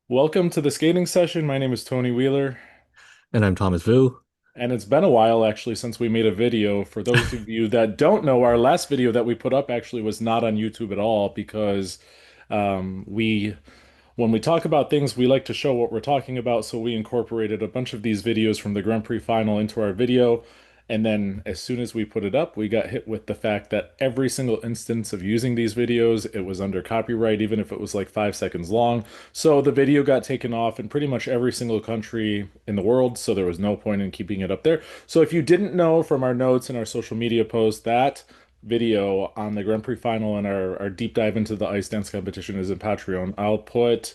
Welcome to the skating session. My name is Tony Wheeler, And I'm Thomas Vu. and it's been a while actually since we made a video. For those of you that don't know, our last video that we put up actually was not on YouTube at all because we when we talk about things, we like to show what we're talking about, so we incorporated a bunch of these videos from the Grand Prix final into our video. And then as soon as we put it up, we got hit with the fact that every single instance of using these videos, it was under copyright, even if it was like 5 seconds long. So the video got taken off in pretty much every single country in the world, so there was no point in keeping it up there. So if you didn't know from our notes and our social media posts, that video on the Grand Prix final and our deep dive into the ice dance competition is in Patreon. I'll put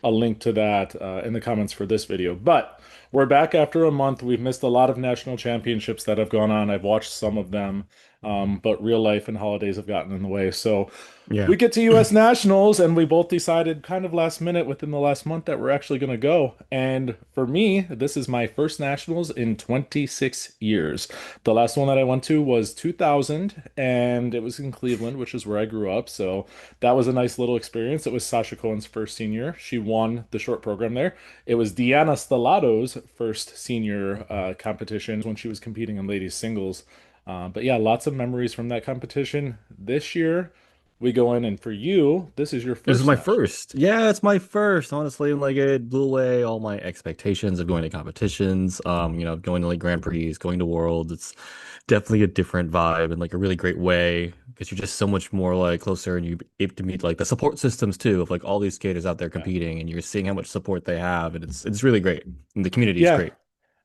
a link to that in the comments for this video. But we're back after a month. We've missed a lot of national championships that have gone on. I've watched some of them, but real life and holidays have gotten in the way. So Yeah. we get to US Nationals, and we both decided kind of last minute within the last month that we're actually going to go. And for me, this is my first Nationals in 26 years. The last one that I went to was 2000, and it was in Cleveland, which is where I grew up. So that was a nice little experience. It was Sasha Cohen's first senior. She won the short program there. It was Deanna Stellato's first senior competition when she was competing in ladies singles. But yeah, lots of memories from that competition. This year, we go in, and for you, this is your This is first my national. first. Yeah, it's my first. Honestly, like it blew away all my expectations of going to competitions, going to like Grand Prix, going to Worlds. It's definitely a different vibe and like a really great way because you're just so much more like closer and you able to meet like the support systems too of like all these skaters out there Yeah. competing and you're seeing how much support they have and it's really great. And the community is Yeah. great.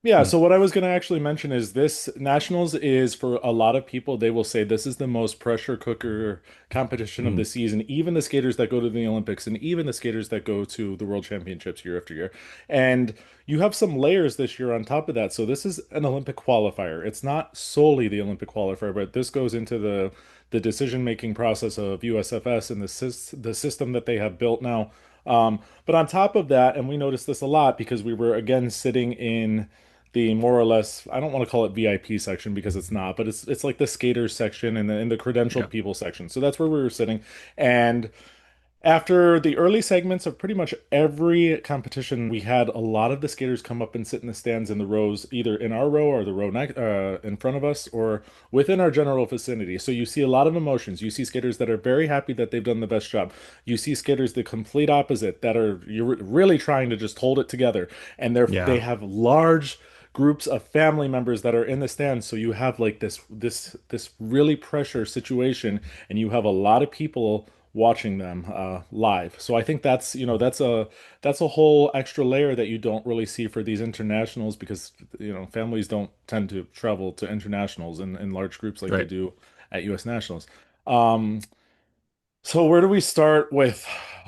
Yeah, Mm, so what I was going to actually mention is this Nationals is for a lot of people, they will say this is the most pressure cooker competition of the mm, season, even the skaters that go to the Olympics and even the skaters that go to the World Championships year after year. And you have some layers this year on top of that. So this is an Olympic qualifier. It's not solely the Olympic qualifier, but this goes into the decision-making process of USFS and the system that they have built now. But on top of that, and we noticed this a lot because we were again sitting in the more or less, I don't want to call it VIP section because it's not, but it's like the skaters section and the yeah. credentialed people section. So that's where we were sitting. And after the early segments of pretty much every competition, we had a lot of the skaters come up and sit in the stands in the rows, either in our row or the row next, in front of us or within our general vicinity. So you see a lot of emotions. You see skaters that are very happy that they've done the best job. You see skaters the complete opposite that are you're really trying to just hold it together, and they Yeah. have large groups of family members that are in the stands. So you have like this really pressure situation, and you have a lot of people watching them live. So I think that's a whole extra layer that you don't really see for these internationals because families don't tend to travel to internationals in large groups like they Right. do at US nationals. Um, so where do we start with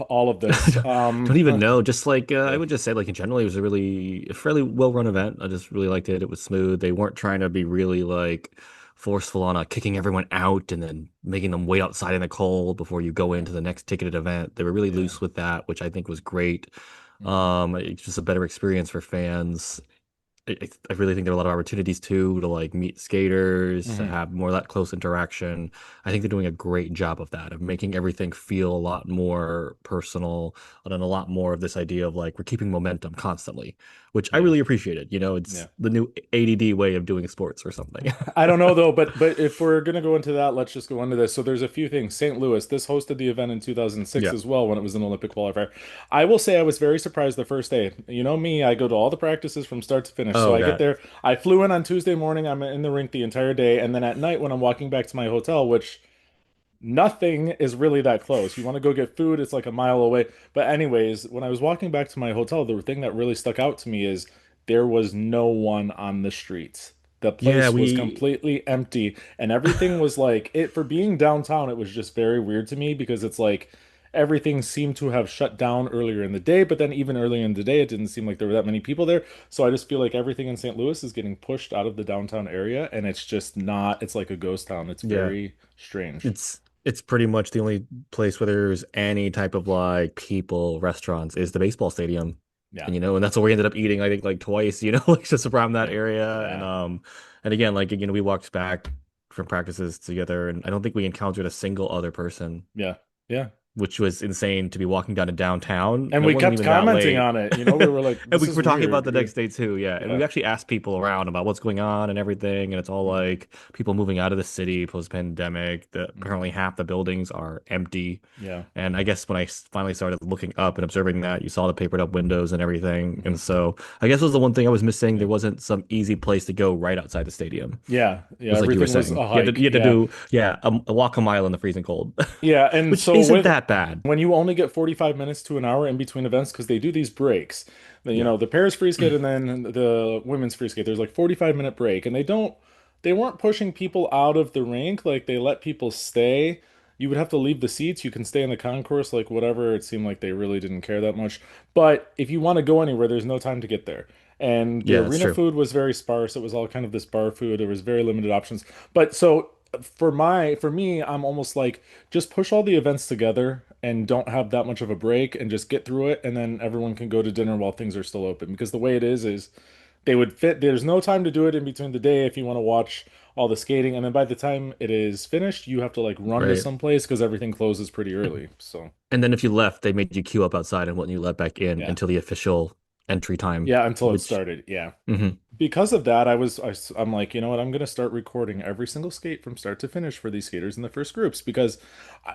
all of this? Don't even know. Just like I Yeah, would just say, like in general, it was a fairly well-run event. I just really liked it. It was smooth. They weren't trying to be really like forceful on kicking everyone out and then making them wait outside in the cold before you go yeah, into the next ticketed event. They were really yeah. loose with that, which I think was great. Mhm. It's just a better experience for fans. I really think there are a lot of opportunities too to like meet skaters, to Mhm. have more of that close interaction. I think they're doing a great job of that, of making everything feel a lot more personal and then a lot more of this idea of like we're keeping momentum constantly, which I Yeah, really appreciated. yeah. It's the new ADD way of doing sports or something. I don't know though, but if we're gonna go into that, let's just go into this. So there's a few things. St. Louis, this hosted the event in 2006 Yeah. as well when it was an Olympic qualifier. I will say I was very surprised the first day. You know me, I go to all the practices from start to finish. So Oh, I get God. there. I flew in on Tuesday morning. I'm in the rink the entire day, and then at night when I'm walking back to my hotel, which nothing is really that close. You want to go get food, it's like a mile away. But anyways, when I was walking back to my hotel, the thing that really stuck out to me is there was no one on the streets. The Yeah, place was we completely empty and everything was like it for being downtown, it was just very weird to me because it's like everything seemed to have shut down earlier in the day, but then even earlier in the day it didn't seem like there were that many people there. So I just feel like everything in St. Louis is getting pushed out of the downtown area and it's just not, it's like a ghost town. It's yeah, very strange. it's pretty much the only place where there's any type of like people, restaurants is the baseball stadium. Yeah. And that's where we ended up eating, I think, like twice, like just around that Yeah. area. Yeah. And again, like we walked back from practices together and I don't think we encountered a single other person. Yeah. Yeah. which was insane to be walking down to downtown. And And it we wasn't kept even that commenting late. on it. You know, we were like, And this we is were talking about weird. the Yeah. next day too, yeah. And we Yeah. actually asked people around about what's going on and everything. And it's all Mhm. like people moving out of the city post-pandemic. That Mhm. apparently half the buildings are empty. Yeah. And I guess when I finally started looking up and observing that, you saw the papered up windows and everything. Mhm. And so I guess was the one thing I was missing. Yeah. There wasn't some easy place to go right outside the stadium. Yeah. Yeah. Just like you were Everything was saying. a hike. You had to Yeah. do, yeah, a walk a mile in the freezing cold, Yeah. And which so isn't with that bad. when you only get 45 minutes to an hour in between events, because they do these breaks, you Yeah. know, the pairs free skate and then the women's free skate, there's like 45-minute break, and they weren't pushing people out of the rink. Like they let people stay. You would have to leave the seats. You can stay in the concourse, like whatever. It seemed like they really didn't care that much. But if you want to go anywhere, there's no time to get there. And the Yeah, that's arena true. food was very sparse. It was all kind of this bar food. There was very limited options. But so for me, I'm almost like just push all the events together and don't have that much of a break and just get through it, and then everyone can go to dinner while things are still open. Because the way it is they would fit, there's no time to do it in between the day if you want to watch all the skating, and then by the time it is finished you have to like run to Right. some place because everything closes pretty early. So And then if you left, they made you queue up outside and wouldn't you let back in yeah. until the official entry time, Yeah, until it which, started. Yeah. mhm. Because of that, I'm like, you know what? I'm gonna start recording every single skate from start to finish for these skaters in the first groups because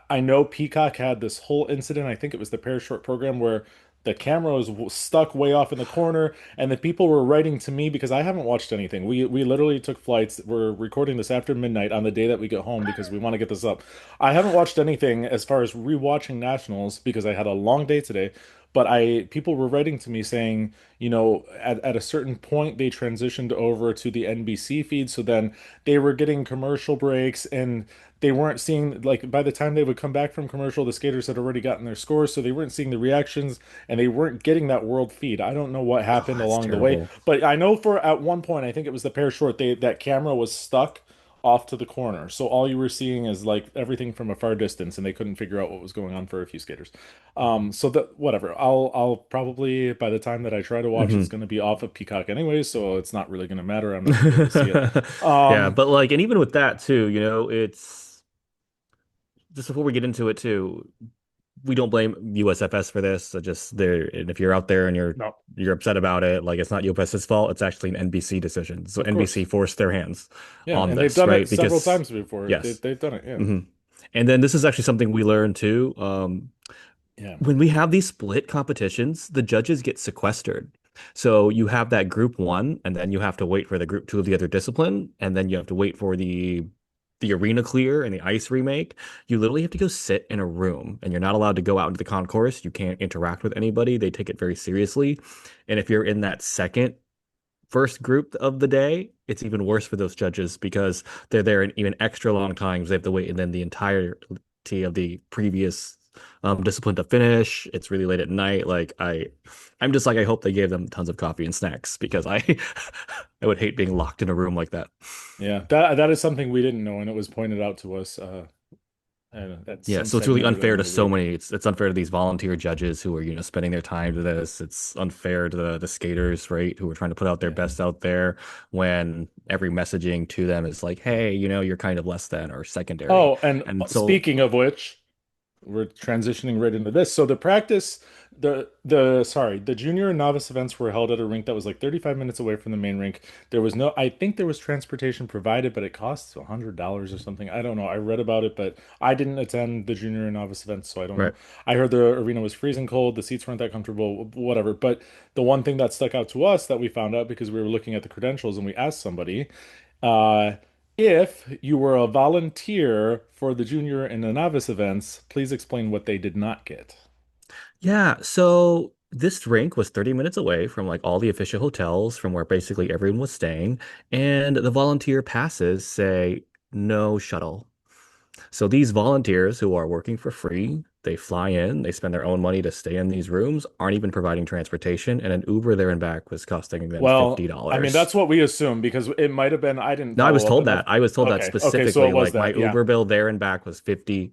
I know Peacock had this whole incident. I think it was the Pair Short program where the camera was stuck way off in the corner, and the people were writing to me because I haven't watched anything. We literally took flights. We're recording this after midnight on the day that we get home because we want to get this up. I haven't watched anything as far as rewatching nationals because I had a long day today. But I people were writing to me saying, you know, at a certain point they transitioned over to the NBC feed, so then they were getting commercial breaks and they weren't seeing, like, by the time they would come back from commercial the skaters had already gotten their scores, so they weren't seeing the reactions and they weren't getting that world feed. I don't know what Oh, happened that's along the way, terrible. but I know for at one point, I think it was the Pair Short, they that camera was stuck off to the corner, so all you were seeing is like everything from a far distance and they couldn't figure out what was going on for a few skaters. So that whatever. I'll probably by the time that I try to watch, it's Hmm. going to be off of Peacock anyway, so it's not really going to matter. I'm not going to be able to see it. Yeah, Um, but like, and even with that too, it's just before we get into it too, we don't blame USFS for this. So just there, and if you're out there and no, you're upset about it, like it's not USFS's fault. It's actually an NBC decision. So of course. NBC forced their hands Yeah, on and they've this, done it right? several Because times before. yes. They've done it. Yeah. Hmm. And then this is actually something we learned too. Yeah. When we have these split competitions, the judges get sequestered. So you have that group one, and then you have to wait for the group two of the other discipline, and then you have to wait for the arena clear and the ice remake. You literally have to go sit in a room, and you're not allowed to go out into the concourse. You can't interact with anybody. They take it very seriously. And if you're in that second first group of the day, it's even worse for those judges because they're there in even extra long times. They have to wait, and then the entirety of the previous discipline to finish. It's really late at night. I'm just like, I hope they gave them tons of coffee and snacks because I would hate being locked in a room like that. Yeah. That is something we didn't know, and it was pointed out to us at Yeah, some so it's really segment earlier unfair in to the so week. many. It's unfair to these volunteer judges who are, spending their time to this. It's unfair to the skaters, right, who are trying to put out their Yeah. best out there when every messaging to them is like, hey, you're kind of less than or secondary. Oh, and And so, speaking of which, we're transitioning right into this. So the junior and novice events were held at a rink that was like 35 minutes away from the main rink. There was no, I think there was transportation provided, but it costs $100 or something. I don't know. I read about it, but I didn't attend the junior and novice events, so I don't know. right. I heard the arena was freezing cold, the seats weren't that comfortable, whatever. But the one thing that stuck out to us that we found out because we were looking at the credentials and we asked somebody, uh, if you were a volunteer for the junior and the novice events, please explain what they did not get. Yeah, so this rink was 30 minutes away from like all the official hotels from where basically everyone was staying, and the volunteer passes say no shuttle. So these volunteers who are working for free, they fly in, they spend their own money to stay in these rooms, aren't even providing transportation, and an Uber there and back was costing them Well, I mean, $50. that's what we assume because it might have been, I didn't No, I was follow up told that. enough. I was told that Okay, so it specifically. was Like my that. Yeah. Uber bill there and back was $50.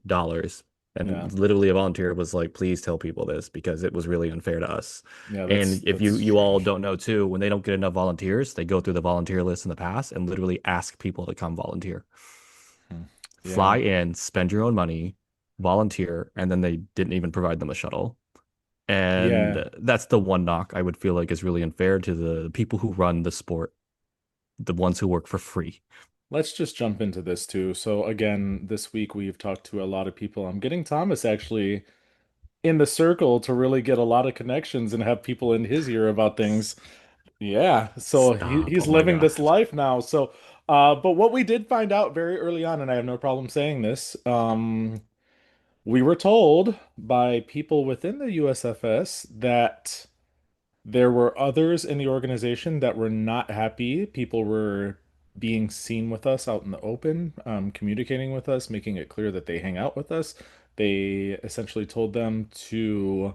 Yeah. And literally a volunteer was like, please tell people this because it was really unfair to us. Yeah, And if that's you all strange. don't know too, when they don't get enough volunteers, they go through the volunteer list in the past and literally ask people to come volunteer. Hmm. Yeah. Fly in, spend your own money. volunteer, and then they didn't even provide them a shuttle. Yeah. And that's the one knock I would feel like is really unfair to the people who run the sport, the ones who work for free. Let's just jump into this too. So again, this week we've talked to a lot of people. I'm getting Thomas actually in the circle to really get a lot of connections and have people in his ear about things. Yeah, so Stop. he's Oh my living God. this life now. So, but what we did find out very early on, and I have no problem saying this, we were told by people within the USFS that there were others in the organization that were not happy. People were being seen with us out in the open, communicating with us, making it clear that they hang out with us. They essentially told them to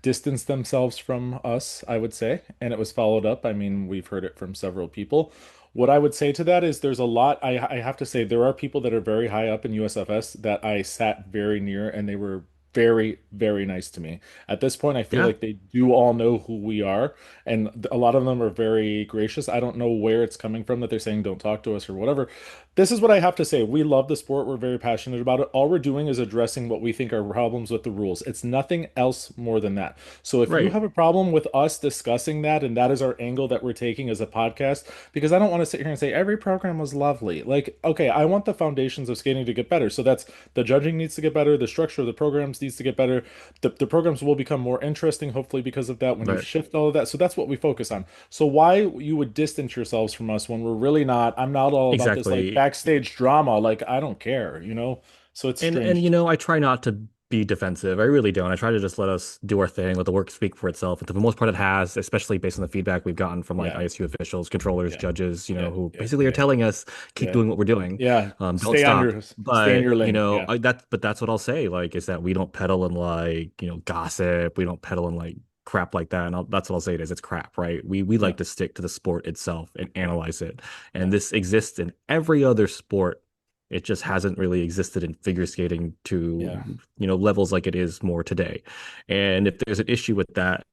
distance themselves from us, I would say. And it was followed up. I mean, we've heard it from several people. What I would say to that is there's a lot. I have to say, there are people that are very high up in USFS that I sat very near, and they were very, very nice to me. At this point, I feel Yeah, like they do all know who we are, and a lot of them are very gracious. I don't know where it's coming from that they're saying don't talk to us or whatever. This is what I have to say. We love the sport. We're very passionate about it. All we're doing is addressing what we think are problems with the rules. It's nothing else more than that. So if you right, have a problem with us discussing that, and that is our angle that we're taking as a podcast, because I don't want to sit here and say every program was lovely. Like, okay, I want the foundations of skating to get better. So that's the judging needs to get better. The structure of the programs needs to get better. The programs will become more interesting, hopefully, because of that when you right. shift all of that. So that's what we focus on. So why you would distance yourselves from us when we're really not? I'm not all about this like Exactly. backstage drama. Like I don't care, you know? So it's And strange. I try not to be defensive. I really don't. I try to just let us do our thing, let the work speak for itself. And for the most part, it has, especially based on the feedback we've gotten from like Yeah. ISU officials, controllers, Yeah. judges, Yeah. who Yeah. basically are Yeah. telling us keep Yeah. doing what we're doing. Yeah. Don't stop. Stay in But your lane. Yeah. that's what I'll say. Like, is that we don't peddle in like gossip. We don't peddle in like crap like that. And that's what I'll say. It is. It's crap, right? We Yeah. like to stick to the sport itself and analyze it. Yeah. And this exists in every other sport. It just hasn't really existed in figure skating to, Yeah. levels like it is more today. And if there's an issue with that,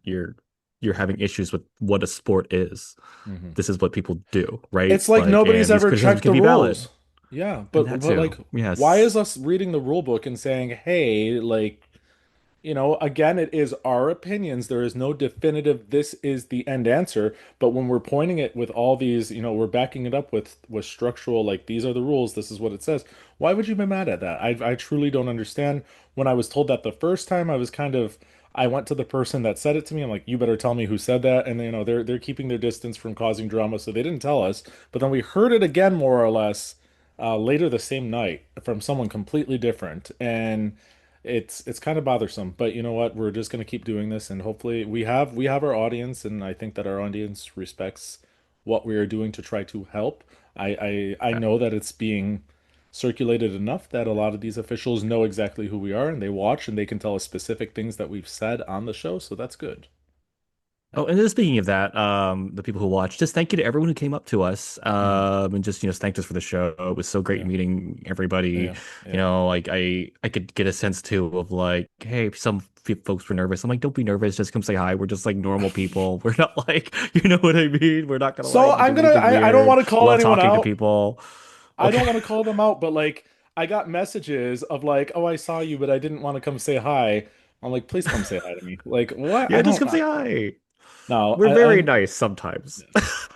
you're you're having issues with what a sport is. hmm This is what people do, right? It's like Like, nobody's and these ever criticisms checked can the be valid. rules. Yeah, And but that like, too. why Yes. is us reading the rule book and saying, "Hey, like, again, it is our opinions. There is no definitive, this is the end answer. But when we're pointing it with all these, we're backing it up with structural, like these are the rules, this is what it says. Why would you be mad at that? I truly don't understand. When I was told that the first time, I went to the person that said it to me. I'm like, you better tell me who said that. And they're keeping their distance from causing drama, so they didn't tell us. But then we heard it again, more or less, later the same night from someone completely different. And it's kind of bothersome, but you know what? We're just going to keep doing this, and hopefully we have our audience, and I think that our audience respects what we are doing to try to help. I know that it's being circulated enough that a lot of these officials know exactly who we are, and they watch, and they can tell us specific things that we've said on the show, so that's good. Oh, Yep. and then speaking of that, the people who watched, just thank you to everyone who came up to us, hmm and just thanked us for the show. It was so great Yeah. meeting everybody. Yeah. Yeah. Like I could get a sense too of like, hey, some folks were nervous. I'm like, don't be nervous, just come say hi. We're just like normal people. We're not like, you know what I mean? We're not gonna So like do anything I don't weird. want to call Love anyone talking to out. people. I Okay, don't want to call them out, but like I got messages of like, "Oh, I saw you, but I didn't want to come say hi." I'm like, "Please come say hi to me." Like, what? I yeah, just don't come say hi. no. We're very nice sometimes.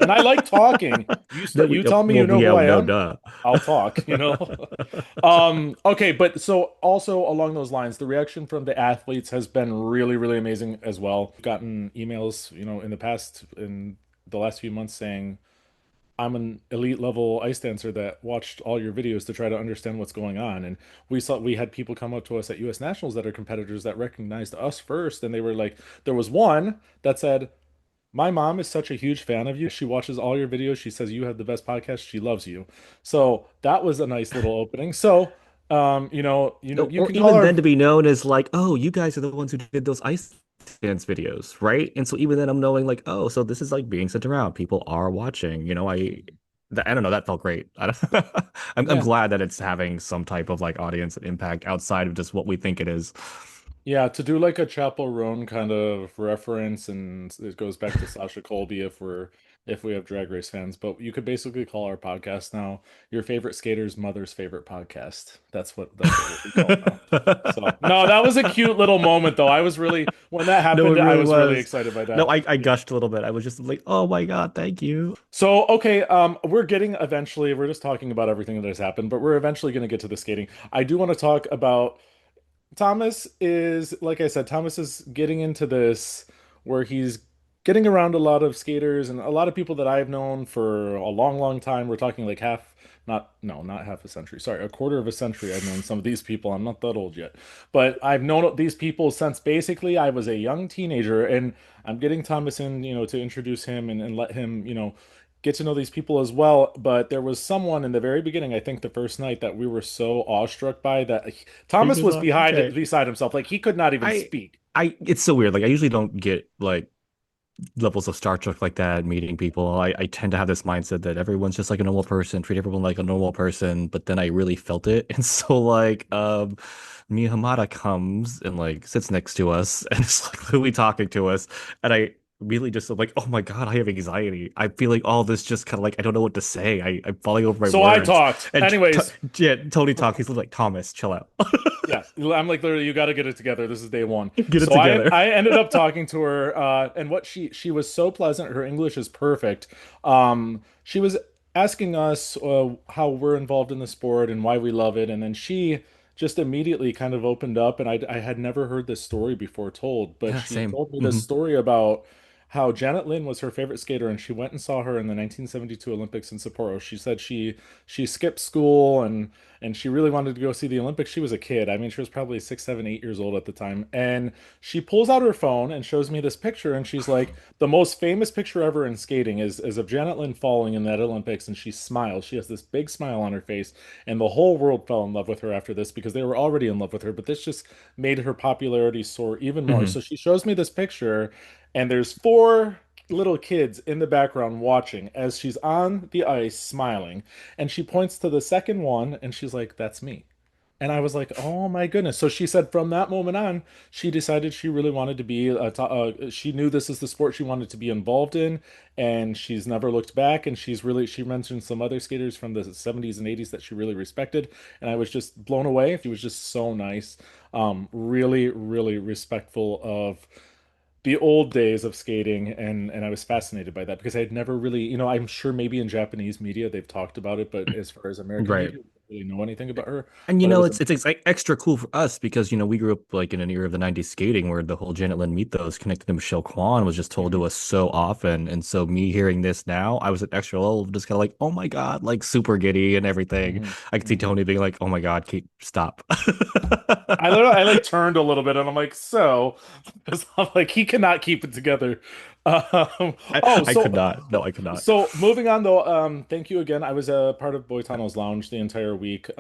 And I like talking. No, You tell me you know who yeah, I no, am, duh. I'll talk. Okay, but so also along those lines, the reaction from the athletes has been really, really amazing as well. Gotten emails, in the last few months saying I'm an elite level ice dancer that watched all your videos to try to understand what's going on. And we had people come up to us at US Nationals that are competitors that recognized us first. And they were like, there was one that said, my mom is such a huge fan of you. She watches all your videos. She says you have the best podcast. She loves you. So that was a nice little opening. So, you Or can call even our then to be known as like, oh, you guys are the ones who did those ice dance videos, right? And so even then I'm knowing like, oh, so this is like being sent around. People are watching. I don't know, that felt great. I don't, I'm yeah. glad that it's having some type of like audience and impact outside of just what we think it is. Yeah, to do like a Chappell Roan kind of reference, and it goes back to Sasha Colby if we have Drag Race fans. But you could basically call our podcast now your favorite skater's mother's favorite podcast. That's what we'll be called now. So no, that was a cute little moment though. I was really when that No, it happened, I really was really was. excited by No, that. I Yeah. gushed a little bit. I was just like, oh my God, thank you. So okay, we're getting eventually. We're just talking about everything that has happened, but we're eventually going to get to the skating. I do want to talk about Thomas is, like I said, Thomas is getting into this where he's getting around a lot of skaters and a lot of people that I've known for a long, long time. We're talking like not half a century. Sorry, a quarter of a century. I've known some of these people. I'm not that old yet, but I've known these people since basically I was a young teenager, and I'm getting Thomas in, to introduce him and let him, get to know these people as well. But there was someone in the very beginning, I think the first night, that we were so awestruck by that He Thomas was was on. Okay. beside himself. Like he could not even I speak. it's so weird. Like I usually don't get like levels of Star Trek like that, meeting people. I tend to have this mindset that everyone's just like a normal person, treat everyone like a normal person, but then I really felt it. And so like Mia Hamada comes and like sits next to us and is like literally talking to us. And I immediately just am like, oh my God, I have anxiety. I feel like all this just kind of like I don't know what to say. I'm falling over my So I words. talked. And Anyways, yeah, Tony talks. He's like, Thomas, chill out. yeah, I'm like literally, you got to get it together. This is day one. Get it So I together. I ended up talking to her, and what she was so pleasant. Her English is perfect. She was asking us how we're involved in the sport and why we love it, and then she just immediately kind of opened up, and I had never heard this story before told, but Yeah, she same. told me this Hmm. story about how Janet Lynn was her favorite skater, and she went and saw her in the 1972 Olympics in Sapporo. She said she skipped school and she really wanted to go see the Olympics. She was a kid. I mean, she was probably 6, 7, 8 years old at the time. And she pulls out her phone and shows me this picture. And she's like, the most famous picture ever in skating is of Janet Lynn falling in that Olympics. And she smiles. She has this big smile on her face. And the whole world fell in love with her after this because they were already in love with her. But this just made her popularity soar even more. Hmm. So she shows me this picture, and there's four little kids in the background watching as she's on the ice smiling, and she points to the second one and she's like, that's me. And I was like, oh my goodness. So she said from that moment on, she decided she really wanted to be she knew this is the sport she wanted to be involved in, and she's never looked back. And she mentioned some other skaters from the 70s and 80s that she really respected, and I was just blown away. She was just so nice. Really, really respectful of the old days of skating, and I was fascinated by that because I had never really, I'm sure maybe in Japanese media they've talked about it, but as far as American Right. media, I don't really know anything about her. And But it was it's like extra cool for us because we grew up like in an era of the 90s skating where the whole Janet Lynn Mythos connected to Michelle Kwan was just told to Mhm, us so often. And so me hearing this now, I was at extra level just kind of like, oh my God, like super giddy and everything. mhm, I could see mhm. Tony being like, oh my God, Kate, stop. I like turned a little bit and I'm like, so, because I'm like, he cannot keep it together. Um, oh, I could so not. No, I could not. So moving on though, thank you again. I was a part of Boitano's Lounge the entire week.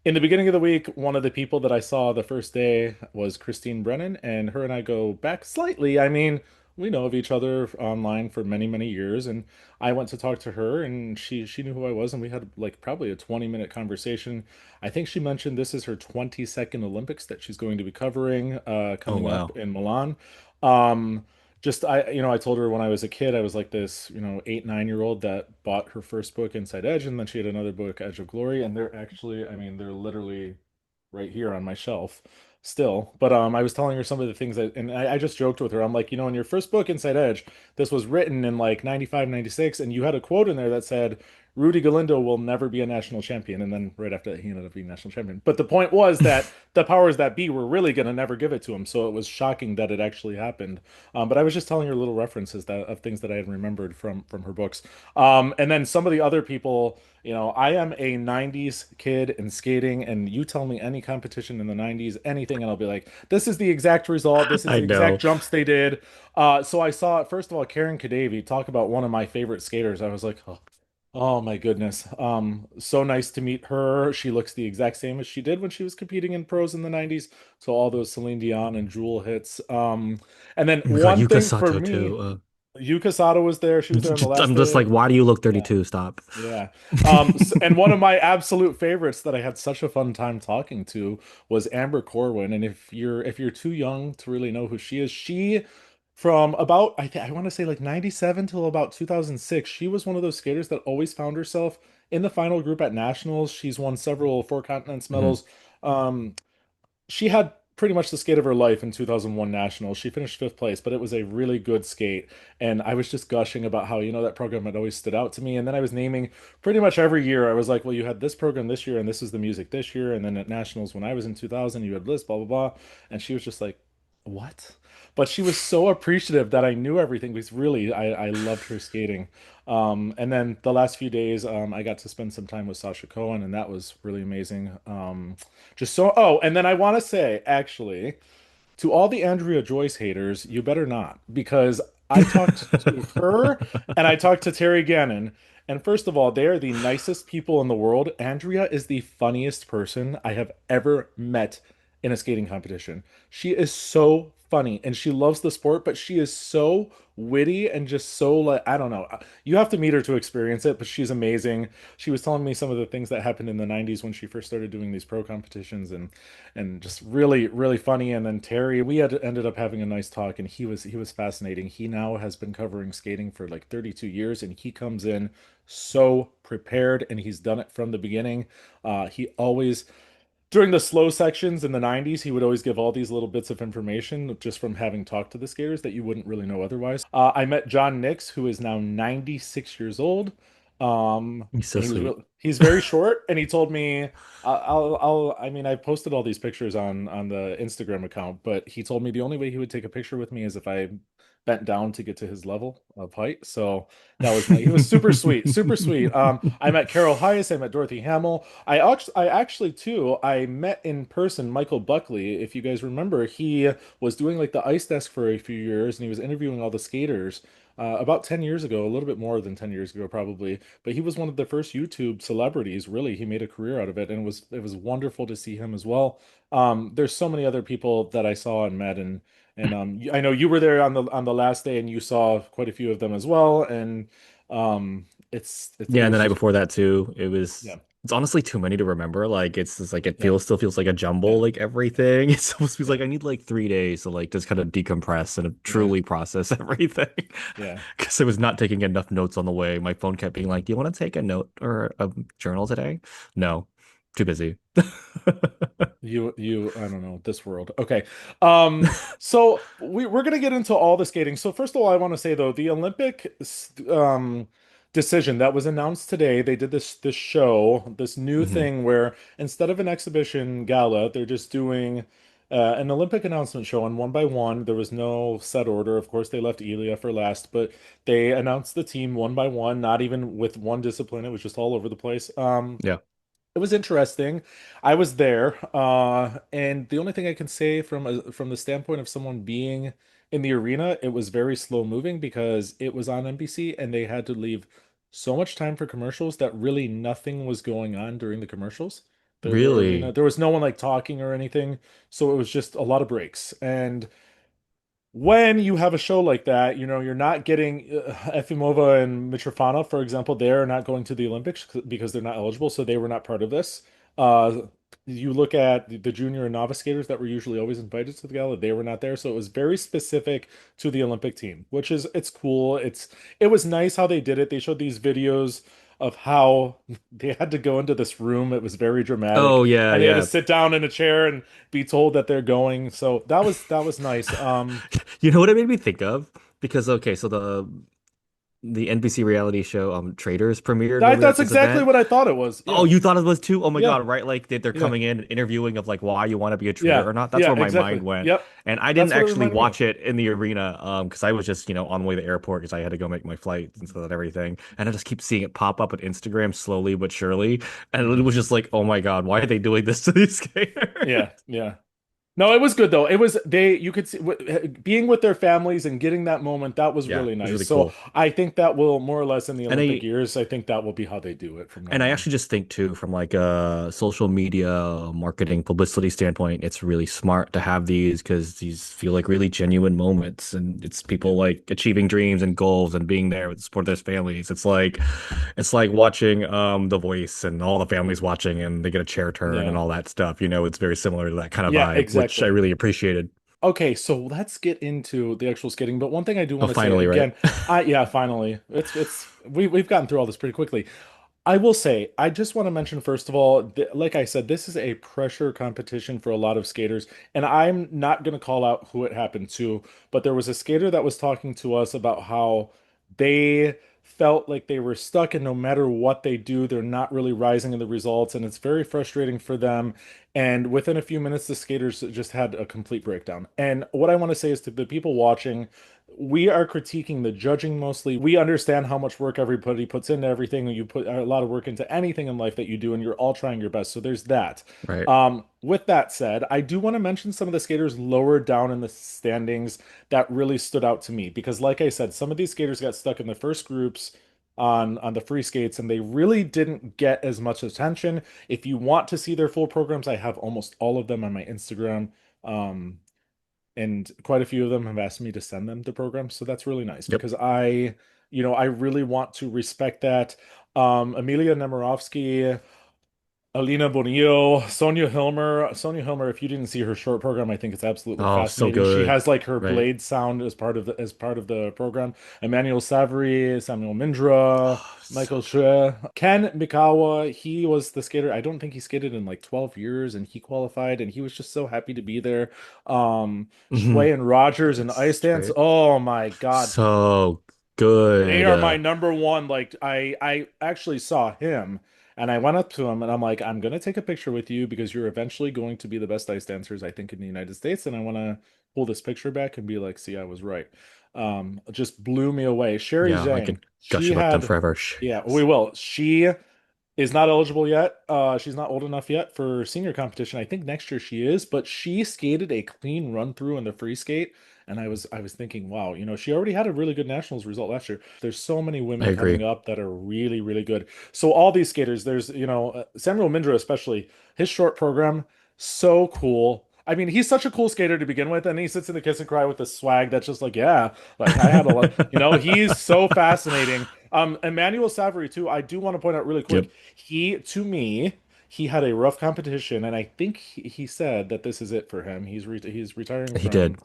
In the beginning of the week, one of the people that I saw the first day was Christine Brennan, and her and I go back slightly. I mean, we know of each other online for many, many years, and I went to talk to her, and she knew who I was, and we had like probably a 20-minute conversation. I think she mentioned this is her 22nd Olympics that she's going to be covering, Oh, coming up wow. in Milan. Um, I told her when I was a kid, I was like this, 8, 9 year old that bought her first book, Inside Edge, and then she had another book, Edge of Glory, and they're actually, I mean, they're literally right here on my shelf still. But I was telling her some of the things and I just joked with her. I'm like, in your first book, Inside Edge, this was written in like 95, 96, and you had a quote in there that said, Rudy Galindo will never be a national champion. And then right after that, he ended up being national champion. But the point was that the powers that be were really going to never give it to him. So it was shocking that it actually happened. But I was just telling her little references of things that I had remembered from her books. And then some of the other people, I am a 90s kid in skating, and you tell me any competition in the 90s, anything, and I'll be like, this is the exact result. This is I the exact know. jumps they did. So I saw, first of all, Karen Kadavi talk about one of my favorite skaters. I was like, oh my goodness. So nice to meet her. She looks the exact same as she did when she was competing in pros in the 90s. So all those Celine Dion and Jewel hits. And then Oh my God, one Yuka thing for Sato me, too. Yuka Sato was there. She was there on the last I'm just like, day. why do you look Yeah. 32? Stop. Yeah. And one of my absolute favorites that I had such a fun time talking to was Amber Corwin. And if you're too young to really know who she is, she from about I want to say like 97 till about 2006, she was one of those skaters that always found herself in the final group at nationals. She's won several Four Continents Mhm. medals. Um, she had pretty much the skate of her life in 2001 nationals. She finished fifth place, but it was a really good skate. And I was just gushing about how, that program had always stood out to me. And then I was naming pretty much every year. I was like, well, you had this program this year, and this is the music this year. And then at nationals, when I was in 2000, you had this, blah, blah, blah. And she was just like, what? But she was so appreciative that I knew everything because really, I loved her skating. And then the last few days, I got to spend some time with Sasha Cohen, and that was really amazing. And then I want to say, actually, to all the Andrea Joyce haters, you better not, because I talked to her and I talked to Terry Gannon. And first of all, they are the nicest people in the world. Andrea is the funniest person I have ever met in a skating competition. She is so funny and she loves the sport, but she is so witty and just so like, I don't know. You have to meet her to experience it, but she's amazing. She was telling me some of the things that happened in the 90s when she first started doing these pro competitions and just really really funny. And then Terry, we had ended up having a nice talk, and he was fascinating. He now has been covering skating for like 32 years, and he comes in so prepared, and he's done it from the beginning. He always during the slow sections in the 90s, he would always give all these little bits of information just from having talked to the skaters that you wouldn't really know otherwise. I met John Nix, who is now 96 years old. He's so And sweet. he's very short, and he told me, I mean, I posted all these pictures on the Instagram account, but he told me the only way he would take a picture with me is if I bent down to get to his level of height. So that was he was super sweet, super sweet. I met Carol Heiss, I met Dorothy Hamill. I actually too, I met in person Michael Buckley. If you guys remember, he was doing like the ice desk for a few years, and he was interviewing all the skaters. About 10 years ago, a little bit more than 10 years ago, probably. But he was one of the first YouTube celebrities. Really, he made a career out of it, and it was wonderful to see him as well. There's so many other people that I saw and met, and I know you were there on the last day, and you saw quite a few of them as well. And it Yeah, and the was night just before that too, yeah, it's honestly too many to remember. Like it's just like it yeah, feels still feels like a jumble, yeah, like everything. It almost feels yeah, like I need like 3 days to like just kind of decompress and yeah, truly process everything. yeah. Because I was not taking enough notes on the way. My phone kept being like, "Do you want to take a note or a journal today?" No, too busy. I don't know, this world. Okay. So we're gonna get into all the skating. So first of all, I want to say though, the Olympic decision that was announced today, they did this show, this new Hmm. thing where instead of an exhibition gala, they're just doing an Olympic announcement show, and one by one. There was no set order. Of course, they left Elia for last, but they announced the team one by one, not even with one discipline. It was just all over the place. Yeah. It was interesting. I was there, and the only thing I can say from the standpoint of someone being in the arena, it was very slow moving because it was on NBC and they had to leave so much time for commercials that really nothing was going on during the commercials. The arena, Really? there was no one like talking or anything, so it was just a lot of breaks. And when you have a show like that, you're not getting Efimova and Mitrofana, for example, they're not going to the Olympics because they're not eligible, so they were not part of this. Uh, you look at the junior and novice skaters that were usually always invited to the gala, they were not there, so it was very specific to the Olympic team, which is it's cool. It was nice how they did it. They showed these videos of how they had to go into this room. It was very dramatic, Oh yeah, and they had to yeah. sit down in a chair and be told that they're going. So that was nice. You know what it made me think of? Because okay, so the NBC reality show Traders premiered when That we were at that's this exactly event. what I thought it was. Oh, Yeah, you thought it was too? Oh my yeah, God, right? Like they're yeah, coming in and interviewing of like why you want to be a trader yeah, or not. That's yeah. where my Exactly. mind went. Yep, And I didn't that's what it actually reminded me of. watch it in the arena because I was just, on the way to the airport because I had to go make my flight and so that everything. And I just keep seeing it pop up on Instagram slowly but surely. And it Hmm. was just like, oh my God, why are they doing this to these skaters? Yeah, yeah. No, it was good though. It was they you could see being with their families and getting that moment, that was Yeah, really it was nice. really So cool. I think that will more or less in the And Olympic I years, I think that will be how they do it from now And I on. actually just think too, from like a social media marketing publicity standpoint, it's really smart to have these because these feel like really genuine moments, and it's Yeah. people like achieving dreams and goals and being there with support their families. It's like watching The Voice and all the families watching and they get a chair turn and Yeah. all that stuff. You know, it's very similar to that kind of Yeah, vibe, which I exactly. really appreciated. Okay, so let's get into the actual skating. But one thing I do Oh, want to say finally, right? again, I yeah, finally. We've gotten through all this pretty quickly. I will say, I just want to mention first of all, like I said, this is a pressure competition for a lot of skaters, and I'm not going to call out who it happened to, but there was a skater that was talking to us about how they felt like they were stuck, and no matter what they do, they're not really rising in the results, and it's very frustrating for them. And within a few minutes, the skaters just had a complete breakdown. And what I want to say is to the people watching, we are critiquing the judging mostly. We understand how much work everybody puts into everything. You put a lot of work into anything in life that you do, and you're all trying your best. So there's that. Right. With that said, I do want to mention some of the skaters lower down in the standings that really stood out to me because, like I said, some of these skaters got stuck in the first groups on the free skates, and they really didn't get as much attention. If you want to see their full programs, I have almost all of them on my Instagram. Um, and quite a few of them have asked me to send them the programs, so that's really nice Yep. because I really want to respect that. Amelia Nemirovsky, Alina Bonillo, Sonia Hilmer. Sonia Hilmer, if you didn't see her short program, I think it's absolutely Oh, so fascinating. She good. has like her Right. blade sound as part of the program. Emmanuel Savary, Samuel Mindra, Oh, so Michael good. Shue, Ken Mikawa. He was the skater. I don't think he skated in like 12 years, and he qualified, and he was just so happy to be there. Hmm. Shway and Rogers and ice That's dance. right. Oh my God, So they good. are my number one. Like I actually saw him and I went up to him and I'm like, I'm gonna take a picture with you because you're eventually going to be the best ice dancers, I think, in the United States. And I want to pull this picture back and be like, see, I was right. Just blew me away. Sherry Yeah, I Zhang, could gush about them forever. yeah, we Yes. will. She is not eligible yet. She's not old enough yet for senior competition. I think next year she is, but she skated a clean run through in the free skate, and I was thinking, wow, she already had a really good nationals result last year. There's so many I women agree. coming up that are really, really good. So all these skaters, there's Samuel Mindra especially, his short program, so cool. I mean, he's such a cool skater to begin with, and he sits in the kiss and cry with the swag that's just like, yeah, like I had a lot, he's so fascinating. Emmanuel Savary too. I do want to point out really quick. Yep, To me, he had a rough competition, and I think he said that this is it for him. He's retiring he from did.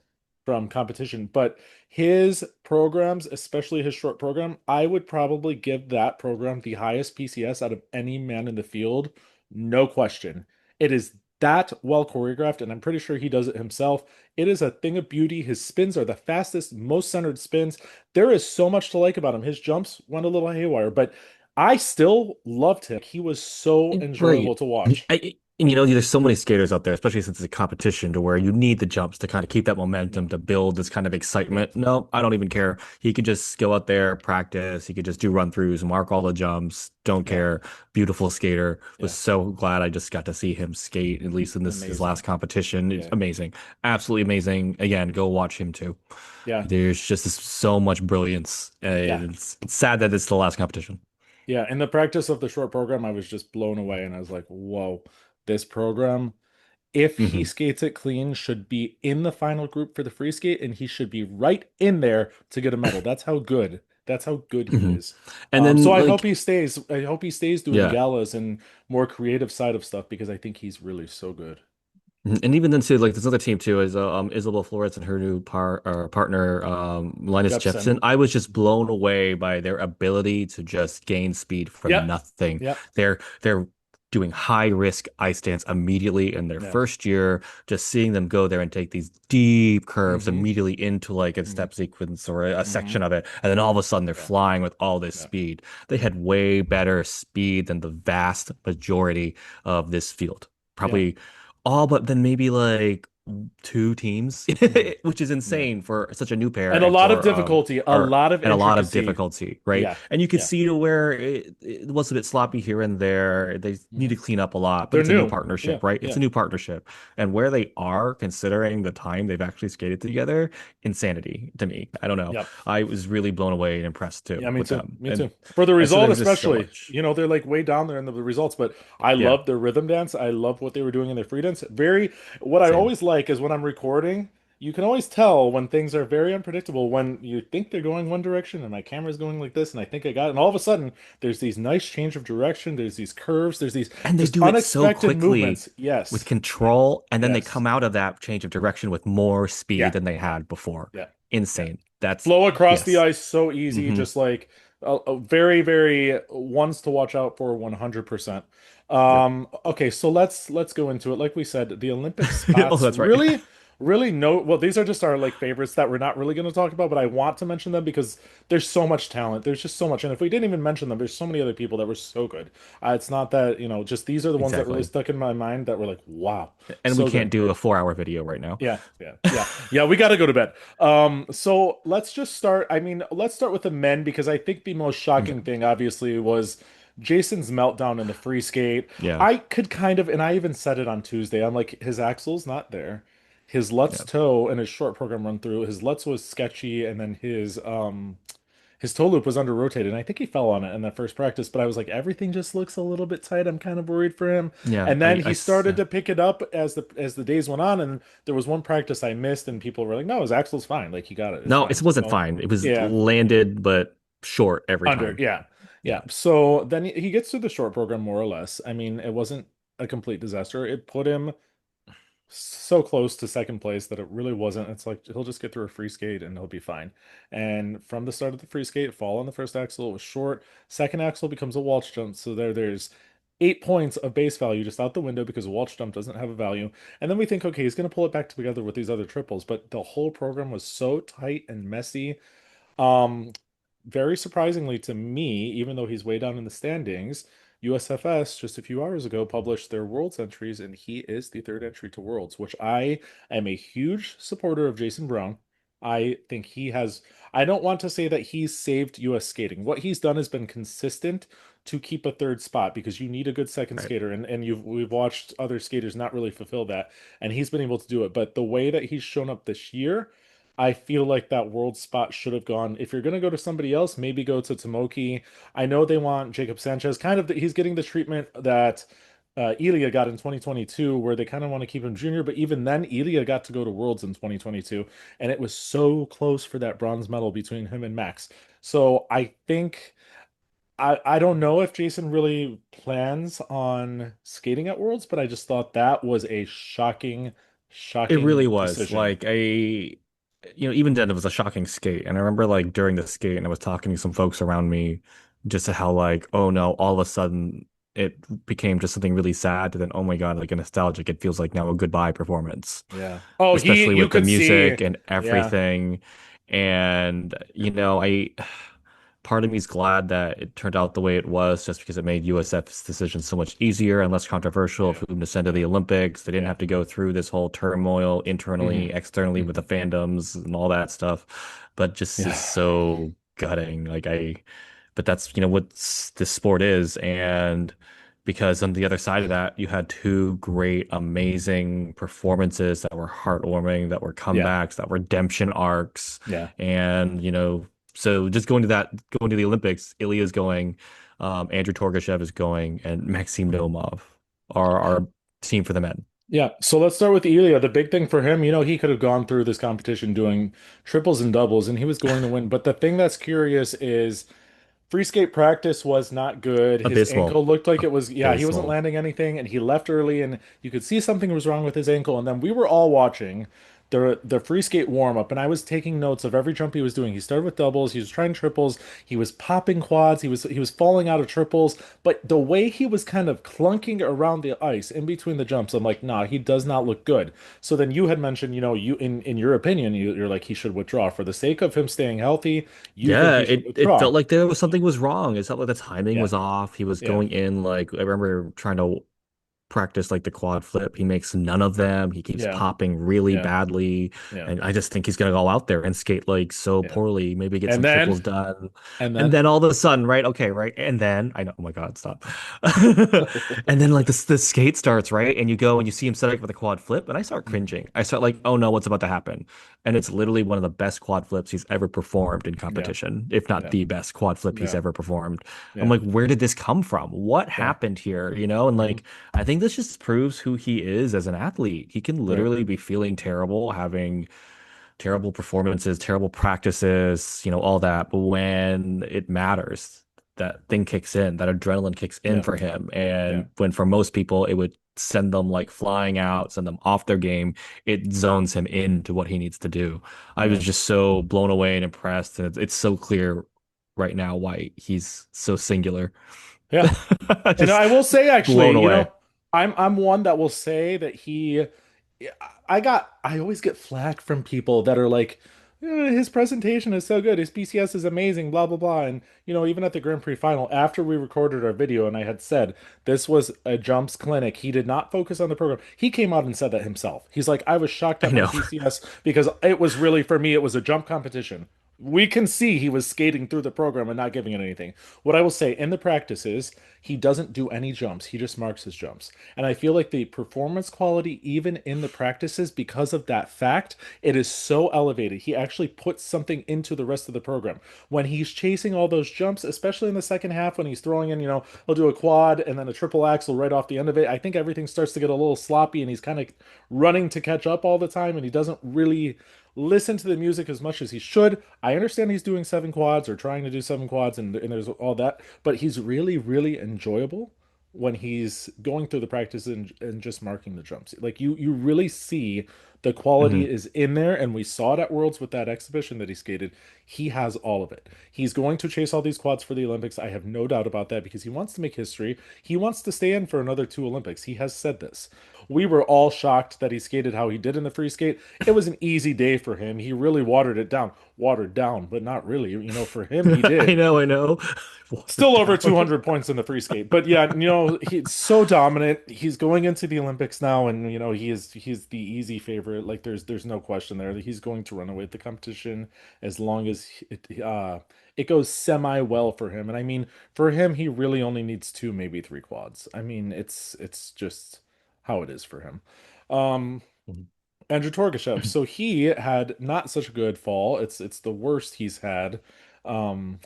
competition, but his programs, especially his short program, I would probably give that program the highest PCS out of any man in the field, no question. It is that well choreographed, and I'm pretty sure he does it himself. It is a thing of beauty. His spins are the fastest, most centered spins. There is so much to like about him. His jumps went a little haywire, but I still loved him. He was so enjoyable Right. to watch. And there's so many skaters out there, especially since it's a competition, to where you need the jumps to kind of keep that Yeah, momentum to build this kind of yeah, excitement. No, I don't even care. He could just go out there, practice. He could just do run throughs, mark all the jumps. Don't yeah, care. Beautiful skater. Was yeah. so glad I just got to see him skate, at least in this his Amazing. last competition. It's Yeah, amazing. Absolutely amazing. Again, go watch him too. yeah, There's just so much brilliance. yeah, It's sad that it's the last competition. yeah. In the practice of the short program, I was just blown away, and I was like, "Whoa, this program, if he Hmm. skates it clean, should be in the final group for the free skate, and he should be right in there to get a medal. That's how good. That's how good he Hmm. is. And So then I hope like he stays. I hope he stays doing the yeah. galas and more creative side of stuff because I think he's really so good. Mhm. And even then too, like this other team too is Isabel Flores and her new partner Linus Jepsen. Jepsen. I was just blown away by their ability to just gain speed from Yep. nothing. Yep. They're doing high risk ice dance immediately in their Yeah. first year. Just seeing them go there and take these deep curves Mm-hmm. immediately into like a Mm-hmm. step sequence or a Mm-hmm. section of it, and then all of a sudden they're Yeah. flying with all this Yeah. speed. They Yeah. had way better speed than the vast majority of this field. Yeah. Probably all but then maybe like two teams, Mhm. which is Yeah. insane for such a new pair And a and lot of for difficulty, a or lot of and a lot of intricacy. difficulty, right? Yeah. And you could Yeah. see to where it was a bit sloppy here and there. They need Hmm. to clean up a lot, but They're it's a new new. Yeah. partnership, right? It's Yeah. a new partnership. And where they are, considering the time they've actually skated together, insanity to me. I don't know. Yep. I was really blown away and impressed Yeah, too me with too. them. Me too. For the And so result, there's just so especially, much. you know, they're like way down there in the results, but I Yeah, love their rhythm dance. I love what they were doing in their free dance. Very, what I same. always like is when I'm recording, you can always tell when things are very unpredictable, when you think they're going one direction and my camera's going like this, and I think I got it. And all of a sudden, there's these nice change of direction, there's these curves, there's these And they just do it so unexpected quickly movements. with Yes. control, and then they Yes. come out of that change of direction with more Yeah. speed than they Yeah. had before. Yeah. Yeah. Insane. That's Flow across the yes. ice so easy, Hmm. just like a very, very ones to watch out for 100%. Yep. Okay, so let's go into it. Like we said, the Olympic Oh, spots that's right. really, really no. Well, these are just our like favorites that we're not really going to talk about, but I want to mention them because there's so much talent. There's just so much, and if we didn't even mention them, there's so many other people that were so good. It's not that, just these are the ones that really Exactly. stuck in my mind that were like, wow, And we so good. can't do a 4 hour video right now. Yeah, yeah, yeah, yeah. We got to go to bed. So let's just start. I mean, let's start with the men because I think the most Okay. shocking thing, obviously, was Jason's meltdown in the free skate. Yeah. I could kind of, and I even said it on Tuesday. I'm like, his axle's not there. His Lutz Yeah. toe and his short program run through. His Lutz was sketchy, and then his toe loop was under rotated, and I think he fell on it in that first practice, but I was like, everything just looks a little bit tight. I'm kind of worried for him. Yeah. And then he started to pick it up as the days went on, and there was one practice I missed, and people were like, "No, his axle's fine. Like he got it. It's No, fine." it wasn't fine. It was Yeah, landed, but short every under. time. Yeah, Yeah. yeah. So then he gets through the short program more or less. I mean, it wasn't a complete disaster. It put him so close to second place that it really wasn't. It's like he'll just get through a free skate and he'll be fine. And from the start of the free skate, fall on the first axle, it was short. Second axle becomes a Walsh jump. So there's 8 points of base value just out the window because a Walsh jump doesn't have a value. And then we think, okay, he's going to pull it back together with these other triples. But the whole program was so tight and messy. Um, Very surprisingly to me, even though he's way down in the standings, USFS just a few hours ago published their Worlds entries, and he is the third entry to Worlds, which I am a huge supporter of Jason Brown. I think he has, I don't want to say that he's saved US skating. What he's done has been consistent to keep a third spot because you need a good second Right. skater, and we've watched other skaters not really fulfill that, and he's been able to do it. But the way that he's shown up this year, I feel like that world spot should have gone. If you're going to go to somebody else, maybe go to Tomoki. I know they want Jacob Sanchez. Kind of, he's getting the treatment that Ilya got in 2022, where they kind of want to keep him junior. But even then, Ilya got to go to Worlds in 2022, and it was so close for that bronze medal between him and Max. So I think I don't know if Jason really plans on skating at Worlds, but I just thought that was a shocking, It shocking really was decision. like even then it was a shocking skate. And I remember like during the skate, and I was talking to some folks around me just to how like, oh no, all of a sudden it became just something really sad. And then, oh my God, like a nostalgic. It feels like now a goodbye performance, Yeah. Oh, especially you with the could see. music and Yeah. everything. And part of me is glad that it turned out the way it was, just because it made USF's decision so much easier and less controversial of Yeah. whom to send to Yeah. the Olympics. They didn't Yeah. have to go through this whole turmoil internally, Hmm. externally with the Hmm. fandoms and all that stuff. But just is Yeah. so gutting. But that's, what this sport is. And because on the other side of that, you had two great, amazing performances that were heartwarming, that were Yeah. comebacks, that were redemption arcs. Yeah. And, so just going to the Olympics, Ilya's going, Andrew Torgashev is going, and Maxim Nomov are our team for the men. Yeah. So let's start with Ilya. The big thing for him, he could have gone through this competition doing triples and doubles, and he was going to win. But the thing that's curious is free skate practice was not good. His Abysmal. ankle looked like it was, yeah, he wasn't Abysmal. landing anything, and he left early, and you could see something was wrong with his ankle. And then we were all watching the free skate warm up, and I was taking notes of every jump he was doing. He started with doubles, he was trying triples, he was popping quads, he was falling out of triples, but the way he was kind of clunking around the ice in between the jumps, I'm like, nah, he does not look good. So then you had mentioned, you in your opinion, you're like he should withdraw for the sake of him staying healthy. You think Yeah, he should it withdraw? felt like something was wrong. It felt like the timing Yeah. was off. He was Yeah. going in like I remember trying to practice like the quad flip. He makes none of them. He keeps Yeah. popping really Yeah. badly. Yeah. And I just think he's gonna go out there and skate like so Yeah. poorly, maybe get And some then, triples done. and And then, then all of a sudden, right? Okay, right. And then I know, oh my God, stop. And then like the skate starts, right? And you go and you see him set up with a quad flip, and I start Mhm. cringing. I start like, oh no, what's about to happen? And it's literally one of the best quad flips he's ever performed in Yeah. competition, if not Yeah. the best quad flip he's Yeah. ever performed. I'm Yeah. like, where did this come from? What Yeah. happened here? You know, and Hmm. like I think this just proves who he is as an athlete. He can Right. literally be feeling terrible, having terrible performances, terrible practices, all that. But when it matters, that thing kicks in, that adrenaline kicks in Yeah. for him. Yeah. And when for most people, it would send them like flying out, send them off their game, it zones him into what he needs to do. I was Yeah. just so blown away and impressed. And it's so clear right now why he's so singular. Yeah. And Just I will say blown actually, away. I'm one that will say that I always get flack from people that are like, his presentation is so good, his PCS is amazing, blah blah blah. And even at the Grand Prix final, after we recorded our video and I had said this was a jumps clinic, he did not focus on the program. He came out and said that himself. He's like, I was shocked I at my know. PCS because it was really, for me, it was a jump competition. We can see he was skating through the program and not giving it anything. What I will say in the practices, he doesn't do any jumps. He just marks his jumps. And I feel like the performance quality, even in the practices, because of that fact, it is so elevated. He actually puts something into the rest of the program. When he's chasing all those jumps, especially in the second half, when he's throwing in, he'll do a quad and then a triple axle right off the end of it. I think everything starts to get a little sloppy and he's kind of running to catch up all the time and he doesn't really listen to the music as much as he should. I understand he's doing seven quads or trying to do seven quads and there's all that, but he's really, really enjoyable when he's going through the practice and just marking the jumps. Like you really see the quality Mhm. is in there, and we saw it at Worlds with that exhibition that he skated. He has all of it. He's going to chase all these quads for the Olympics. I have no doubt about that because he wants to make history. He wants to stay in for another two Olympics. He has said this. We were all shocked that he skated how he did in the free skate. It was an easy day for him. He really watered it down. Watered down, but not really. For him, he I did. know, I know. Watered Still over down. 200 points in the free skate. But yeah, he's so dominant. He's going into the Olympics now and he's the easy favorite. Like there's no question there that he's going to run away with the competition as long as it goes semi well for him. And I mean, for him he really only needs two, maybe three quads. I mean, it's just how it is for him. Um Andrew Torgashev. So he had not such a good fall. It's the worst he's had. Um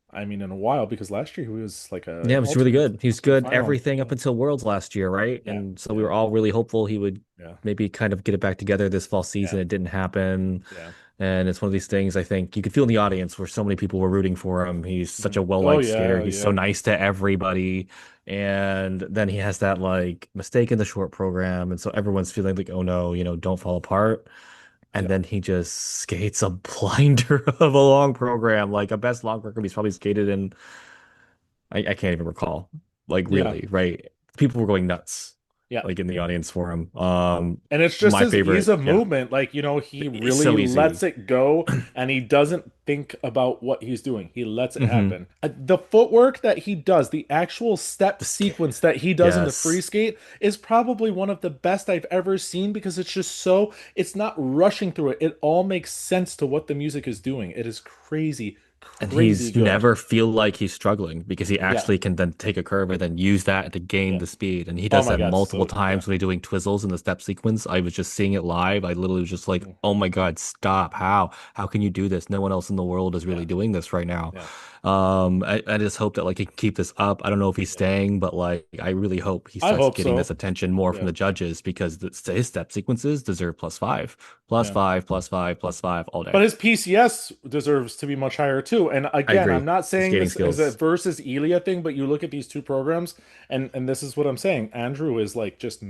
I mean, in a while, because last year he was like Yeah, a it was really alternate good. He was to the good final. everything up Yeah, until Worlds last year, right? yeah, And so we yeah, were all really hopeful he would yeah, maybe kind of get it back together this fall yeah, season. It didn't happen. yeah. And it's one of these things I think you could feel in the audience where so many people were rooting for him. He's such Mhm. a Oh well-liked skater. yeah, He's so yeah, nice to everybody. And then he has that like mistake in the short program. And so everyone's feeling like, oh no, don't fall apart. And yeah, then he just skates a blinder of a long program, like a best long program he's probably skated in I can't even recall. Like yeah, really, right? People were going nuts, yeah. like in the audience for him. And it's just My his ease favorite, of yeah. movement. Like, he It's really so lets easy. it go and he doesn't think about what he's doing. He lets it Hmm. happen. The footwork that he does, the actual step The sk sequence that he does in the free Yes. skate is probably one of the best I've ever seen because it's not rushing through it. It all makes sense to what the music is doing. It is crazy, And crazy you good. never feel like he's struggling because he Yeah. actually can then take a curve and then use that to gain Yeah. the speed. And he Oh does my that God. multiple So, yeah. times when he's doing twizzles in the step sequence. I was just seeing it live. I literally was just like, Mhm. oh my God, stop. How? How can you do this? No one else in the world is really Yeah. doing this right now. Yeah. I just hope that like he can keep this up. I don't know if he's Yeah. staying, but like I really hope he I starts hope getting this so. attention more from Yeah. the judges because his step sequences deserve plus five, plus Yeah. five, plus five, plus five all day. But his PCS deserves to be much higher too. And I again, I'm agree. not The saying skating this as a skills. versus Elia thing, but you look at these two programs, and this is what I'm saying. Andrew is like just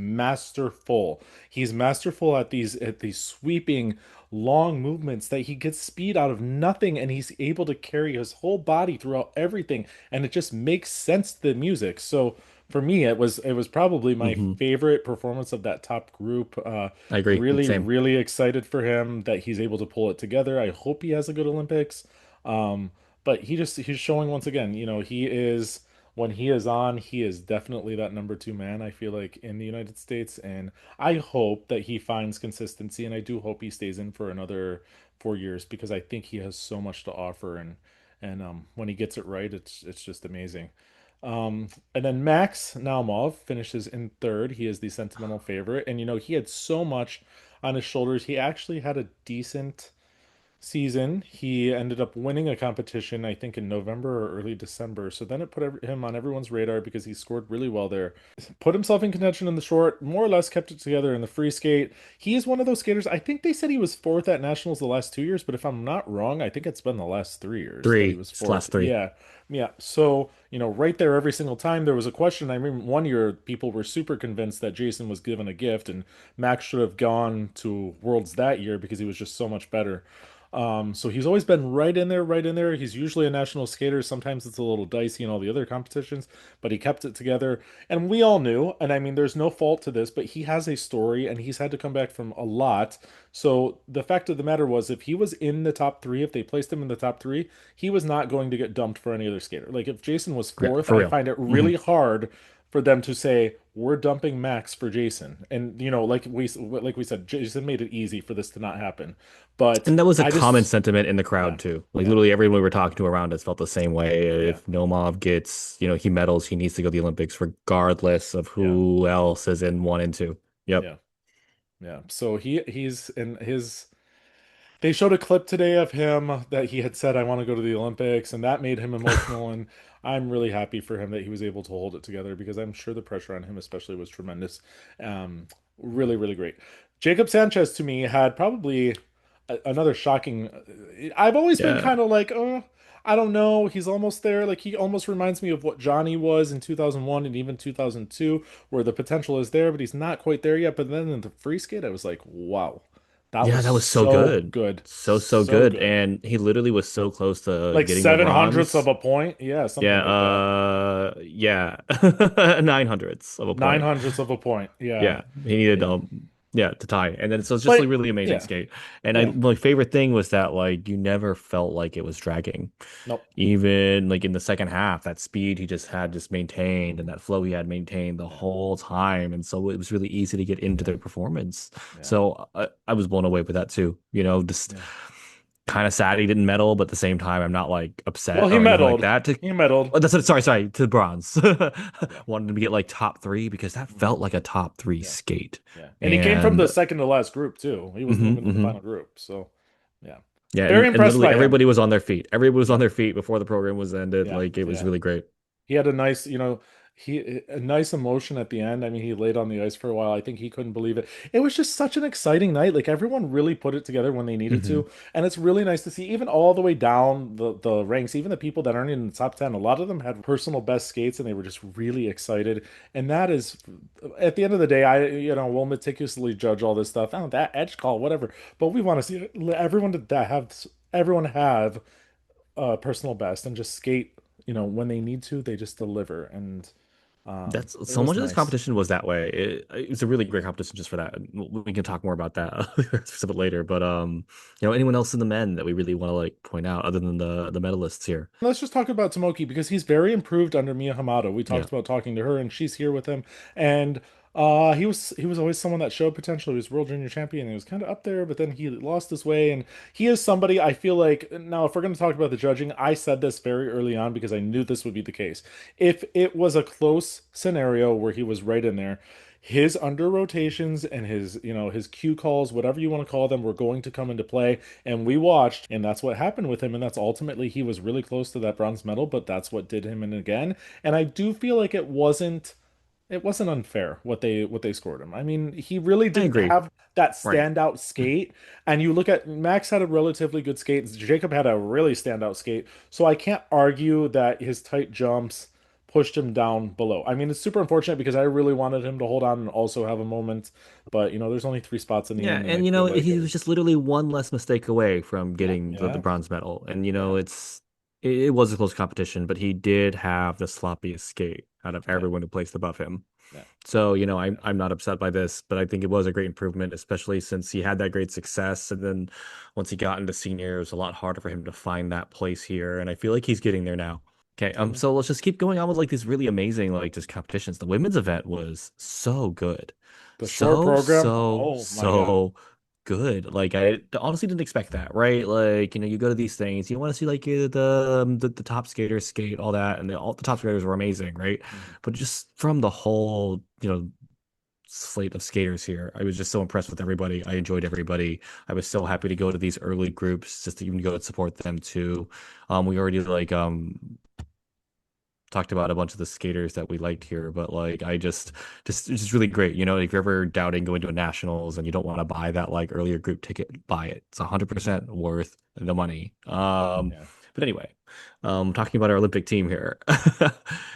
masterful. He's masterful at these sweeping long movements that he gets speed out of nothing, and he's able to carry his whole body throughout everything, and it just makes sense to the music. So for me, it was probably my Hmm. favorite performance of that top group. I agree. Really, Same. really excited for him that he's able to pull it together. I hope he has a good Olympics. Um, but he's showing once again, he is when he is on, he is definitely that number two man, I feel like, in the United States. And I hope that he finds consistency, and I do hope he stays in for another 4 years because I think he has so much to offer. And when he gets it right, it's just amazing. And then Max Naumov finishes in third. He is the sentimental favorite. And, he had so much on his shoulders. He actually had a decent season. He ended up winning a competition, I think, in November or early December. So then it put him on everyone's radar because he scored really well there. Put himself in contention in the short, more or less kept it together in the free skate. He is one of those skaters. I think they said he was fourth at nationals the last 2 years, but if I'm not wrong, I think it's been the last 3 years that he Three. was It's the fourth. last three. Yeah. Yeah. So, right there every single time there was a question. I remember one year people were super convinced that Jason was given a gift and Max should have gone to Worlds that year because he was just so much better. So he's always been right in there, right in there. He's usually a national skater. Sometimes it's a little dicey in all the other competitions, but he kept it together. And we all knew, and I mean, there's no fault to this, but he has a story and he's had to come back from a lot. So the fact of the matter was, if he was in the top three, if they placed him in the top three, he was not going to get dumped for any other skater. Like if Jason was Yeah, fourth, for I real. find it Hmm. really hard for them to say we're dumping Max for Jason. And like we said, Jason made it easy for this to not happen. But And that was a I common just sentiment in the yeah, crowd too. Like yeah, literally everyone we were talking to around us felt the same way. yeah, If Nomov gets, he medals, he needs to go to the Olympics regardless of yeah, who else is in one and two. Yep. yeah, yeah. So he's in his. They showed a clip today of him that he had said, "I want to go to the Olympics," and that made him emotional. And I'm really happy for him that he was able to hold it together because I'm sure the pressure on him, especially, was tremendous. Um, Really, really great. Jacob Sanchez to me had probably another shocking. I've always been Yeah. kind of like, oh, I don't know. He's almost there. Like he almost reminds me of what Johnny was in 2001 and even 2002, where the potential is there, but he's not quite there yet. But then in the free skate, I was like, wow, that Yeah, was that was so so good. good, So so good. good. And he literally was so close to Like getting the 700ths of bronze. a point, yeah, something Yeah, like that. yeah. 900ths of a Nine point. hundredths of a point, yeah, Yeah, he needed yeah. yeah, to tie. And then so it's just a But really amazing yeah, skate. And yeah, my favorite thing was that like you never felt like it was dragging. nope, Even like in the second half, that speed he just maintained and that flow he had maintained the yeah, whole time. And so it was really easy to get into yeah, their performance. yeah, So I was blown away with that too. Just yeah. kind of sad he didn't medal, but at the same time, I'm not like Well, upset he or anything like medaled. that. He medaled. Oh, sorry, to bronze. Yeah. Wanted him to get like top three because that Hmm. felt like a top three Yeah. skate. Yeah. And he came from the And second to last group too. He wasn't even in the hmm final group. So, yeah. yeah, Very and impressed literally by him. everybody was on their feet. Everybody was on Yeah. their feet before the program was ended. Yeah. Like it was Yeah. really great. He had a nice, a nice emotion at the end. I mean, he laid on the ice for a while. I think he couldn't believe it. It was just such an exciting night. Like everyone really put it together when they needed Hmm. to, and it's really nice to see even all the way down the ranks, even the people that aren't in the top 10. A lot of them had personal best skates, and they were just really excited. And that is, at the end of the day, we'll meticulously judge all this stuff. Oh, that edge call, whatever. But we want to see everyone have personal best and just skate. When they need to, they just deliver, and That's it so was much of this nice. competition was that way. It was a really great competition just for that. We can talk more about that a bit later. But anyone else in the men that we really want to like point out other than the medalists here? Let's just talk about Tomoki because he's very improved under Mia Hamada. We Yeah. talked about talking to her, and she's here with him. And he was always someone that showed potential. He was world junior champion. And he was kind of up there, but then he lost his way. And he is somebody I feel like now, if we're going to talk about the judging, I said this very early on because I knew this would be the case. If it was a close scenario where he was right in there, his under rotations and his cue calls, whatever you want to call them, were going to come into play. And we watched, and that's what happened with him. And that's ultimately he was really close to that bronze medal, but that's what did him in again. And I do feel like it wasn't unfair what they scored him. I mean, he really I didn't agree. have that Right. standout skate. And you look at Max had a relatively good skate. Jacob had a really standout skate. So I can't argue that his tight jumps pushed him down below. I mean, it's super unfortunate because I really wanted him to hold on and also have a moment. But there's only three spots in the Yeah, end, and I and feel like he it was was just literally one less mistake away from yeah, getting the yeah, bronze medal. And yeah, it was a close competition, but he did have the sloppiest skate out of yeah, everyone who placed above him. yeah, So, I'm yeah. I'm not upset by this, but I think it was a great improvement, especially since he had that great success. And then once he got into senior, it was a lot harder for him to find that place here. And I feel like he's getting there now. Okay, Mhm. so let's just keep going on with like these really amazing like just competitions. The women's event was so good. The short program, oh my God. So good. Like I honestly didn't expect that, right? Like, you go to these things, you want to see like the top skaters skate, all that, and all the top skaters were amazing, right? Mhm. But just from the whole, slate of skaters here, I was just so impressed with everybody. I enjoyed everybody. I was so happy to go to these early groups just to even go and support them too. We already like talked about a bunch of the skaters that we liked here, but like I just it's just really great. If you're ever doubting going to a nationals and you don't want to buy that like earlier group ticket, buy it. It's Mhm. 100% worth the money. Yeah. But anyway, talking about our Olympic team here.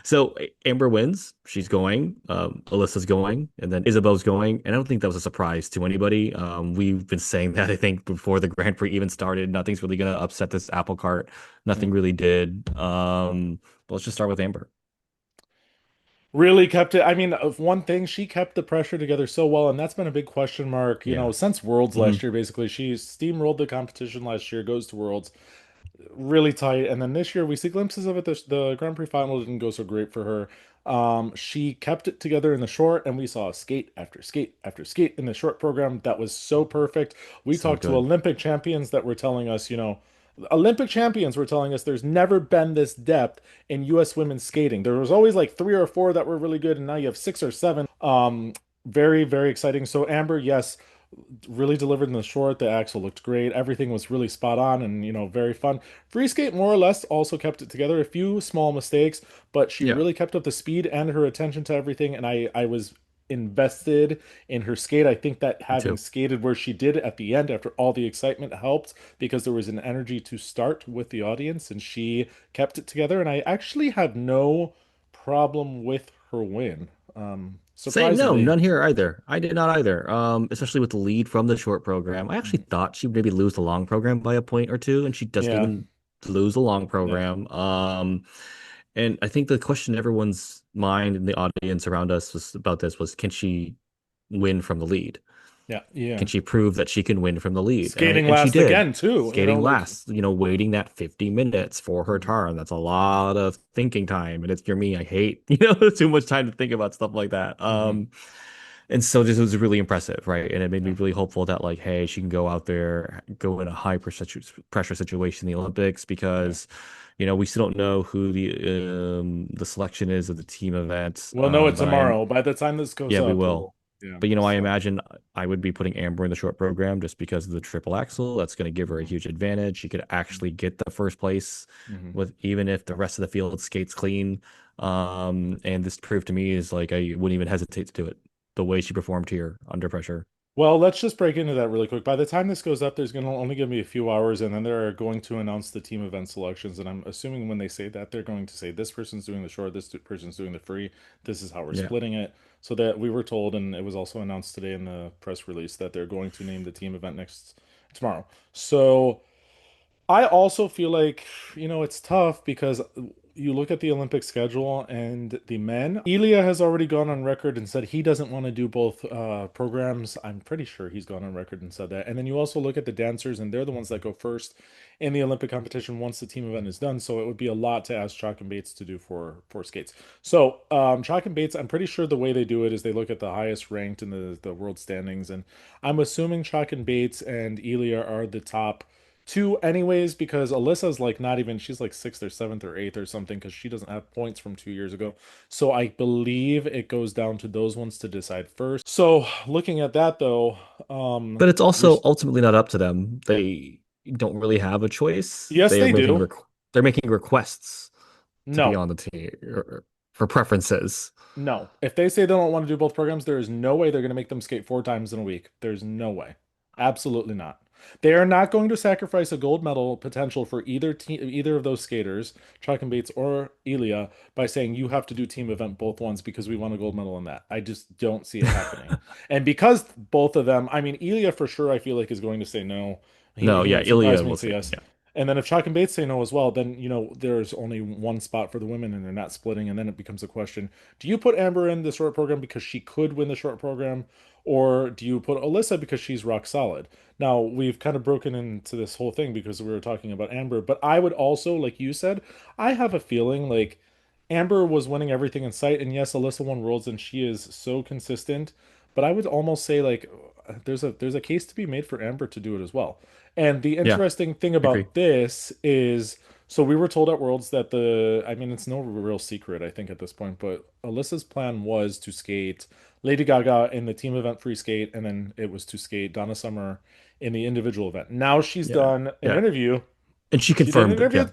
So Amber wins. She's going. Alyssa's going, and then Isabel's going. And I don't think that was a surprise to anybody. We've been saying that I think before the Grand Prix even started. Nothing's really gonna upset this apple cart. Nothing Mhm. really did. But let's just start with Amber. Really kept it. I mean, of one thing, she kept the pressure together so well, and that's been a big question mark, Yeah. since Worlds Hmm. last year, basically. She steamrolled the competition last year, goes to Worlds really tight. And then this year we see glimpses of it. The Grand Prix final didn't go so great for her. She kept it together in the short, and we saw skate after skate after skate in the short program. That was so perfect. We So talked to good. Olympic champions that were telling us, Olympic champions were telling us there's never been this depth in U.S. women's skating. There was always like three or four that were really good, and now you have six or seven. Very, very exciting. So Amber, yes, really delivered in the short. The axle looked great. Everything was really spot on and, very fun. Free skate more or less also kept it together. A few small mistakes, but she Yeah, really kept up the speed and her attention to everything. And I was invested in her skate. I think that me having too. skated where she did at the end after all the excitement helped because there was an energy to start with the audience and she kept it together. And I actually had no problem with her win. Same, no, Surprisingly. none here either. I did not either. Especially with the lead from the short program. I actually Mhm. thought she'd maybe lose the long program by a point or two, and she doesn't Yeah. even lose the long Yeah. program. And I think the question in everyone's mind in the audience around us was about this was, can she win from the lead? Yeah. Yeah. Can she prove that she can win from the lead? Skating And she last did. again too, Skating like last, waiting that 50 minutes for her mhm, turn. That's a lot of thinking time. And if you're me, I hate, too much time to think about stuff like that. mhm, And so this was really impressive, right? And it made me yeah. really hopeful that like, hey, she can go out there, go in a high pressure situation in the Olympics Yeah. because, we still don't know who the selection is of the team event. We'll know it But I am tomorrow. By the time this goes Yeah, we up, will. yeah. But I So imagine I would be putting Amber in the short program just because of the triple axel. That's going to give her a mhm, huge advantage. She could actually get the first place mhm. with even if the rest of the field skates clean. And this proved to me is like I wouldn't even hesitate to do it. The way she performed here under pressure. Well, let's just break into that really quick. By the time this goes up, there's going to only going to be a few hours, and then they're going to announce the team event selections. And I'm assuming when they say that, they're going to say this person's doing the short, this person's doing the free. This is how we're Yeah. splitting it. So that we were told, and it was also announced today in the press release that they're going to name the team event next tomorrow. So I also feel like, it's tough because you look at the Olympic schedule and the men. Ilya has already gone on record and said he doesn't want to do both programs. I'm pretty sure he's gone on record and said that. And then you also look at the dancers, and they're the ones that go first in the Olympic competition once the team event is done. So it would be a lot to ask Chalk and Bates to do for skates. So Chalk and Bates, I'm pretty sure the way they do it is they look at the highest ranked in the world standings. And I'm assuming Chalk and Bates and Ilya are the top two anyways because Alyssa's like not even she's like sixth or seventh or eighth or something because she doesn't have points from 2 years ago. So I believe it goes down to those ones to decide first. So looking at that though, But it's you're also ultimately not up to them. They don't really have a choice. yes they do. They're making requests to be No. on the team for preferences. No. If they say they don't want to do both programs, there is no way they're going to make them skate 4 times in a week. There's no way. Absolutely not. They are not going to sacrifice a gold medal potential for either of those skaters, Chuck and Bates or Elia, by saying you have to do team event both ones because we want a gold medal in that. I just don't see it happening. And because both of them, I mean, Elia for sure, I feel like is going to say no. No, He yeah, won't surprise Ilya me will and say say, yes. yeah. And then if Chuck and Bates say no as well, then there's only one spot for the women and they're not splitting, and then it becomes a question: do you put Amber in the short program because she could win the short program, Or do you put Alyssa because she's rock solid? Now, we've kind of broken into this whole thing because we were talking about Amber, but I would also, like you said, I have a feeling like Amber was winning everything in sight, and yes, Alyssa won Worlds, and she is so consistent. But I would almost say like there's a case to be made for Amber to do it as well. And the Yeah, interesting thing I agree. about this is, so we were told at Worlds that I mean, it's no real secret, I think, at this point, but Alyssa's plan was to skate Lady Gaga in the team event free skate, and then it was to skate Donna Summer in the individual event. Now she's Yeah. done an Yeah. interview. And she She did an confirmed it. interview. Yeah.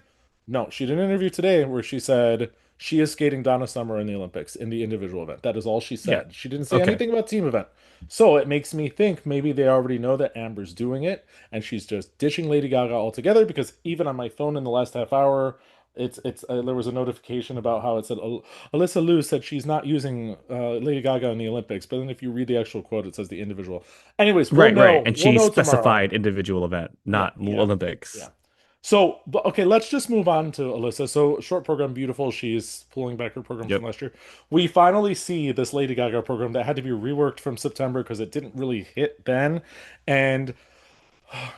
No, she did an interview today where she said she is skating Donna Summer in the Olympics in the individual event. That is all she Yeah. said. She didn't say Okay. anything about team event. So it makes me think maybe they already know that Amber's doing it and she's just ditching Lady Gaga altogether because even on my phone in the last half hour, it's there was a notification about how it said Alyssa Liu said she's not using Lady Gaga in the Olympics, but then if you read the actual quote, it says the individual. Anyways, we'll Right, right. know. And We'll she know tomorrow. specified individual event, Yeah, not yeah, Olympics. yeah. So, but okay, let's just move on to Alyssa. So, short program, beautiful. She's pulling back her program from Yep. last year. We finally see this Lady Gaga program that had to be reworked from September because it didn't really hit then. And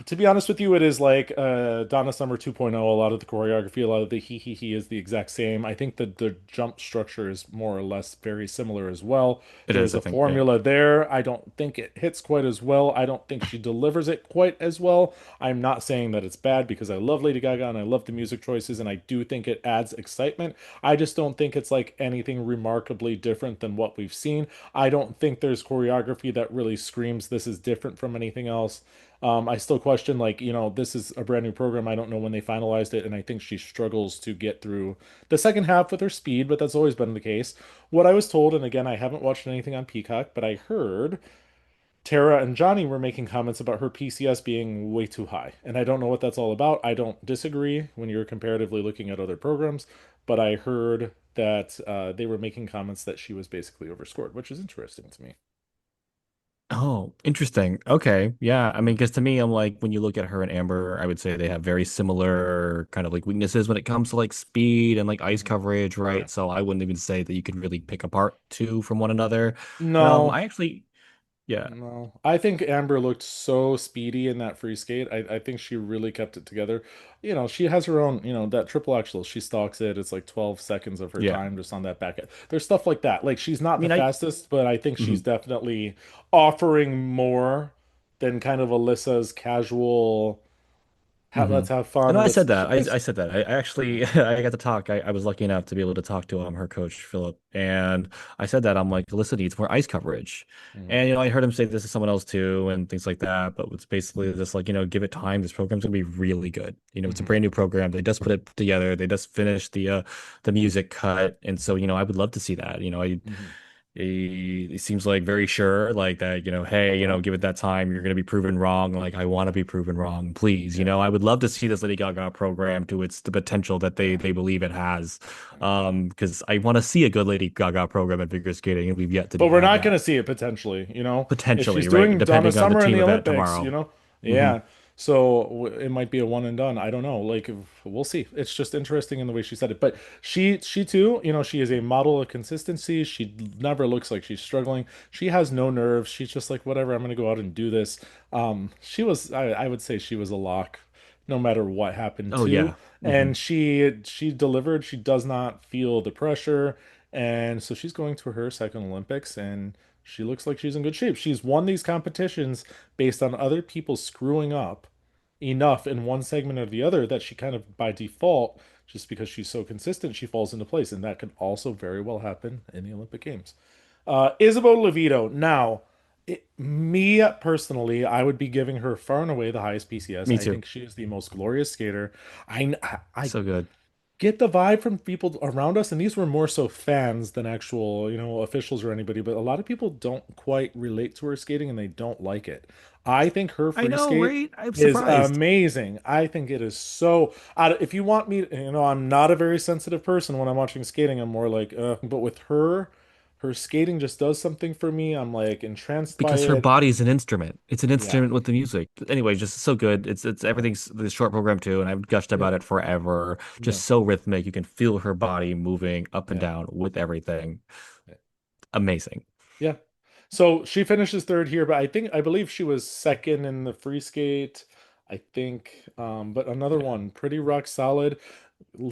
to be honest with you, it is like Donna Summer 2.0. A lot of the choreography, a lot of the he is the exact same. I think that the jump structure is more or less very similar as well. It There's is, I a think. Yeah. formula there. I don't think it hits quite as well. I don't think she delivers it quite as well. I'm not saying that it's bad because I love Lady Gaga and I love the music choices and I do think it adds excitement. I just don't think it's like anything remarkably different than what we've seen. I don't think there's choreography that really screams this is different from anything else. I still question, like, this is a brand new program. I don't know when they finalized it, and I think she struggles to get through the second half with her speed, but that's always been the case. What I was told, and again, I haven't watched anything on Peacock, but I heard Tara and Johnny were making comments about her PCS being way too high. And I don't know what that's all about. I don't disagree when you're comparatively looking at other programs, but I heard that they were making comments that she was basically overscored, which is interesting to me. Oh, interesting. Okay. Yeah. I mean, because to me, I'm like, when you look at her and Amber, I would say they have very similar kind of like weaknesses when it comes to like speed and like ice Mhm. coverage, Yeah. right? So I wouldn't even say that you could really pick apart two from one another. No, I actually, yeah, no. I think Amber looked so speedy in that free skate. I think she really kept it together. She has her own, that triple axel. She stalks it. It's like 12 seconds of her yeah. time just on that back. There's stuff like that. Like she's I not the mean, fastest, but I think she's mhm. definitely offering more than kind of Alyssa's casual, Hmm. let's have And fun. I Let's said that. I it's said that. I actually yeah. I got to talk. I was lucky enough to be able to talk to her coach Philip, and I said that I'm like, Alyssa needs more ice coverage, Mhm, and I heard him say this to someone else too, and things like that. But it's basically just like give it time. This program's gonna be really good. It's a mhm, brand new program. They just put it together. They just finished the music cut, and so I would love to see that. mhm. He seems like very sure, like that, hey, Yeah, give it that time. You're going to be proven wrong. Like, I want to be proven wrong, please. yeah, I would love to see this Lady Gaga program to the potential that yeah. they believe it has. Yeah. Because I want to see a good Lady Gaga program at figure skating, and we've yet to But we're have not going that. to see it potentially. If she's Potentially, right? doing Donna Depending on the Summer in team the event Olympics. tomorrow. Hmm. Yeah. So it might be a one and done. I don't know. Like we'll see. It's just interesting in the way she said it. But she too, she is a model of consistency. She never looks like she's struggling. She has no nerves. She's just like, whatever, I'm going to go out and do this. I would say she was a lock no matter what happened Oh too. yeah. And Hmm. she delivered. She does not feel the pressure. And so she's going to her second Olympics and she looks like she's in good shape. She's won these competitions based on other people screwing up enough in one segment or the other that she kind of by default, just because she's so consistent, she falls into place. And that could also very well happen in the Olympic Games. Isabeau Levito. Now, me personally, I would be giving her far and away the highest PCS. Me I too. think she is the most glorious skater. I So good. get the vibe from people around us, and these were more so fans than actual, officials or anybody, but a lot of people don't quite relate to her skating and they don't like it. I think her I free know, skate right? I'm is surprised. amazing. I think it is so, if you want me, I'm not a very sensitive person when I'm watching skating. I'm more like, but with her skating just does something for me. I'm like entranced by Because her it. body's an instrument. It's an Yeah. instrument with the music. Anyway, just so good. It's Yeah. everything's the short program too, and I've gushed Yeah. about it forever. Yeah. Just so rhythmic. You can feel her body moving up and Yeah. down with everything. Yeah. Amazing. Yeah. So she finishes third here, but I believe she was second in the free skate. I think, but another Yeah. one, pretty rock solid.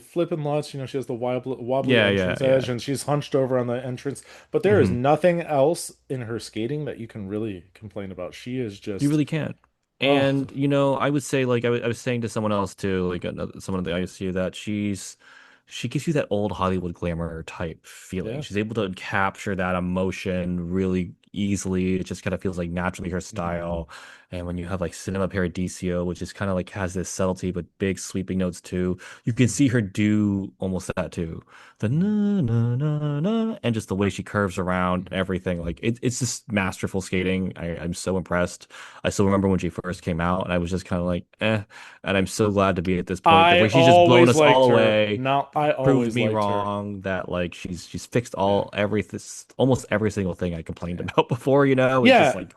Flipping lots, she has the wobbly Yeah, yeah, entrance edge, yeah. and she's hunched over on the entrance. But there is Hmm. nothing else in her skating that you can really complain about. She is You just, really can't. oh, And I would say like I was saying to someone else too, like someone at the ISU that she gives you that old Hollywood glamour type feeling. yeah. She's able to capture that emotion really easily. It just kind of feels like naturally her Mhm. style. And when you have like Cinema Paradiso, which is kind of like has this subtlety but big sweeping notes too, you can see Mhm. her do almost that too. The Mhm. na na na na, and just the way she curves around Mhm. everything. Like it's just masterful skating. I'm so impressed. I still remember when she first came out, and I was just kind of like, eh. And I'm so glad to be at this point. The I way she's just blown always us all liked her. away, Now I proved always me liked her. wrong that like she's fixed Yeah. all everything, almost every single thing I complained Yeah. about before. It's just Yeah. like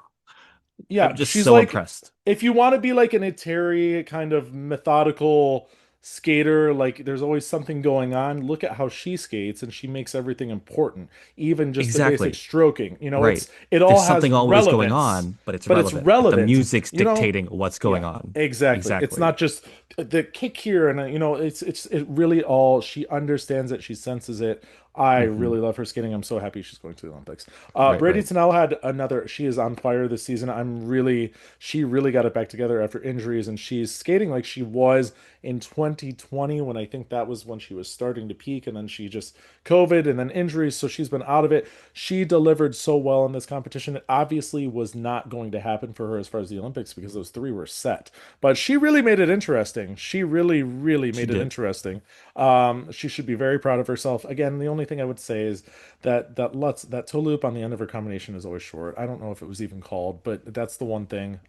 I'm Yeah, just she's so like, impressed. if you want to be like an Atari kind of methodical skater, like there's always something going on. Look at how she skates, and she makes everything important, even just the basic Exactly. stroking. Right. It There's all has something always going relevance, on, but it's but it's relevant. The relevant. music's dictating what's going Yeah, on. exactly. It's Exactly. not just the kick here, and it really all she understands it, she senses it. I Hmm. really love her skating. I'm so happy she's going to the Olympics. Right, Brady right. Tennell had another. She is on fire this season. She really got it back together after injuries, and she's skating like she was in 2020 when I think that was when she was starting to peak, and then she just COVID and then injuries, so she's been out of it. She delivered so well in this competition. It obviously was not going to happen for her as far as the Olympics because those three were set, but she really made it interesting. She really, really She made it did. interesting. She should be very proud of herself. Again, the only thing I would say is that toe loop on the end of her combination is always short. I don't know if it was even called, but that's the one thing.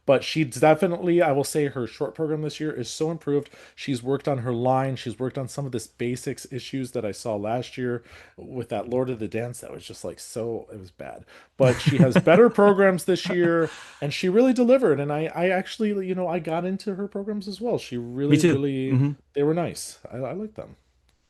But she's definitely, I will say, her short program this year is so improved. She's worked on her line. She's worked on some of this basics issues that I saw last year with that Lord of the Dance. That was just like so, it was bad. But she has better programs this year, and she really delivered. And I actually, I got into her programs as well. She Me really, too. really, Hmm. they were nice. I like them.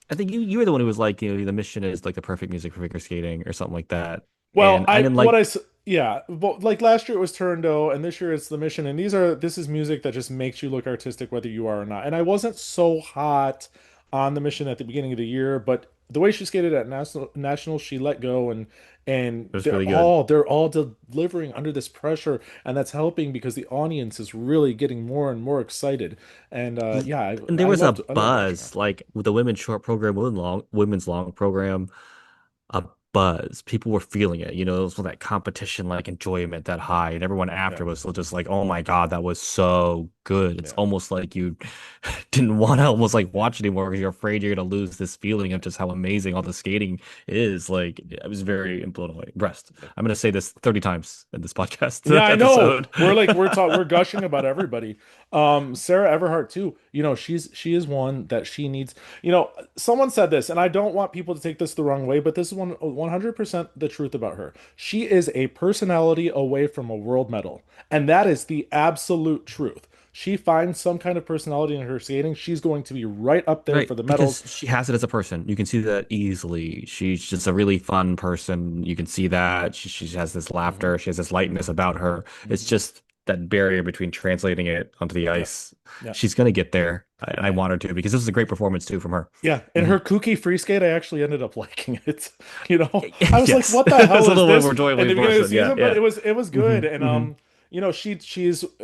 I think you were the one who was like, the mission is like the perfect music for figure skating or something like that. Well, And I didn't like yeah, but like last year it was Turndo, and this year it's the Mission, and this is music that just makes you look artistic whether you are or not. And I wasn't so hot on the Mission at the beginning of the year, but the way she skated at national, she let go, and it was really good. they're all delivering under this pressure, and that's helping because the audience is really getting more and more excited. And yeah, And there was a I loved watching her. buzz, like with the women's short program, women's long program, a buzz. People were feeling it. It was that competition, like enjoyment, that high, and everyone Yeah, after was still just like, "Oh my God, that was so good." It's yeah. almost like you didn't want to almost like watch anymore because you're afraid you're gonna lose this feeling of just how amazing all the skating is. Like, I was very blown away, impressed. I'm gonna say this 30 times in this Yeah, podcast I know. episode. We're gushing about everybody. Sarah Everhart too. She is one that she needs. Someone said this, and I don't want people to take this the wrong way, but this is 100% the truth about her. She is a personality away from a world medal, and that is the absolute truth. She finds some kind of personality in her skating, she's going to be right up there Right, for the medals. because she has it as a person. You can see that easily. She's just a really fun person. You can see that she has this Hmm. laughter. She has this lightness about her. It's Hmm. just that barrier between translating it onto the Yeah, ice. yeah. She's gonna get there, and I And want her to because this is a great performance too from her. yeah, and Hmm. her kooky free skate, I actually ended up liking it. I was like, Yes, "What the it's hell a is little this?" overjoyingly in the beginning of the unfortunate. Yeah, season, but yeah. it was Hmm. good. And Hmm.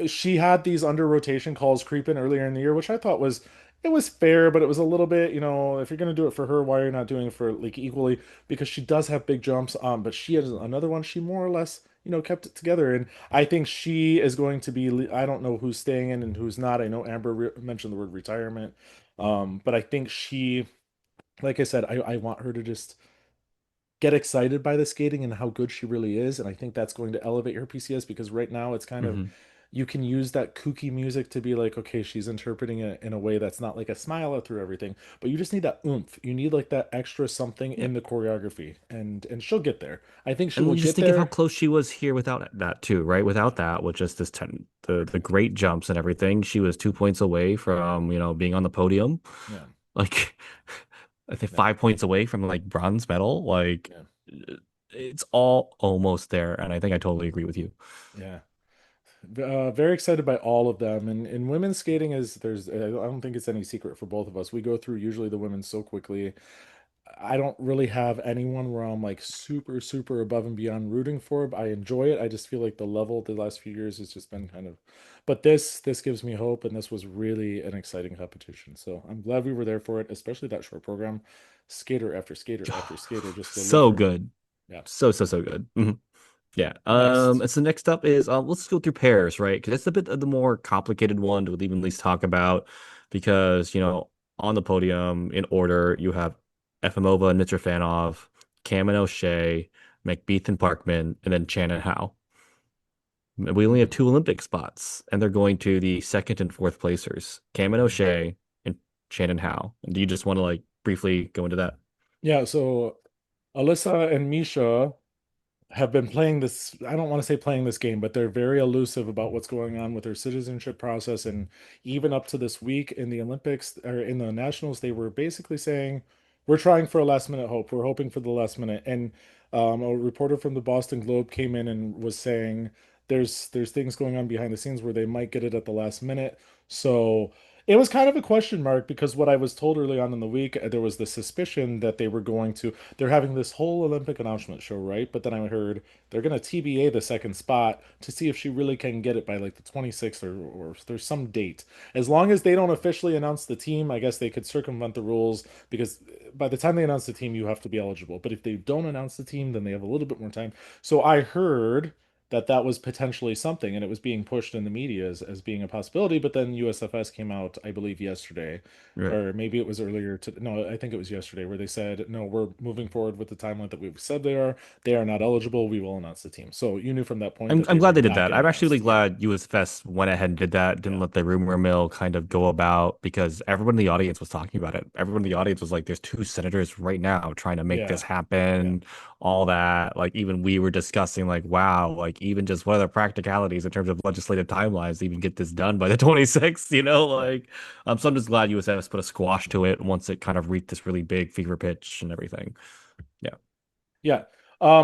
she had these under rotation calls creep in earlier in the year, which I thought was fair, but it was a little bit, if you're gonna do it for her, why are you not doing it for like equally? Because she does have big jumps. But she has another one. She more or less, kept it together, and I think she is going to be. I don't know who's staying in and who's not. I know Amber mentioned the word retirement. But I think like I said, I want her to just get excited by the skating and how good she really is. And I think that's going to elevate her PCS because right now it's kind of, Hmm. you can use that kooky music to be like, okay, she's interpreting it in a way that's not like a smile through everything, but you just need that oomph. You need like that extra something Yeah. in the choreography, and she'll get there. I think she And will we just get think of how there. close she was here without that too, right? Yeah, Without that, with just the great jumps and everything, she was 2 points away from, being on the podium. yeah, Like I think yeah, 5 points away from like bronze medal. Like yeah. it's all almost there, and I think I totally agree with you. Yeah. Very excited by all of them. And women's skating is there's I don't think it's any secret for both of us. We go through usually the women so quickly. I don't really have anyone where I'm like super, super above and beyond rooting for. But I enjoy it. I just feel like the level the last few years has just been kind of, but this gives me hope, and this was really an exciting competition. So I'm glad we were there for it, especially that short program, skater after skater after skater just So delivering. good. Yeah. So good. Mhm. Yeah. Next. And so next up is let's go through pairs, right? Because that's a bit of the more complicated one to even at least talk about because, on the podium in order, you have Efimova and Mitrofanov, Cam and O'Shea, McBeath and Parkman, and then Chan and Howe. We only have Mhm. two Olympic spots, and they're going to the second and fourth placers, Cam and Mhm. O'Shea and Chan and Howe. Do you just want to like briefly go into that? Yeah. So Alyssa and Misha have been playing this, I don't want to say playing this game, but they're very elusive about what's going on with their citizenship process. And even up to this week in the Olympics or in the nationals, they were basically saying, we're trying for a last minute hope. We're hoping for the last minute. And a reporter from the Boston Globe came in and was saying there's things going on behind the scenes where they might get it at the last minute. So it was kind of a question mark because what I was told early on in the week, there was the suspicion that they were going to they're having this whole Olympic announcement show, right? But then I heard they're going to TBA the second spot to see if she really can get it by like the 26th or there's some date. As long as they don't officially announce the team, I guess they could circumvent the rules because by the time they announce the team, you have to be eligible. But if they don't announce the team, then they have a little bit more time. So I heard that that was potentially something and it was being pushed in the media as being a possibility. But then USFS came out, I believe, yesterday Right. or maybe it was earlier to no, I think it was yesterday where they said, no, we're moving forward with the timeline that we've said they are. They are not eligible. We will announce the team. So you knew from that point I'm that I'm they were glad they did not that. getting I'm actually really announced. Yeah. glad US Fest went ahead and did that, didn't Yeah. let the rumor mill kind of go about because everyone in the audience was talking about it. Everyone in the audience was like, there's two senators right now trying to make this Yeah. Yeah. happen, all that. Like even we were discussing like, wow, like even just what are the practicalities in terms of legislative timelines to even get this done by the 26th, Yeah. like so I'm just glad USFS put a squash to it once it kind of reached this really big fever pitch and everything. Yeah. Yeah.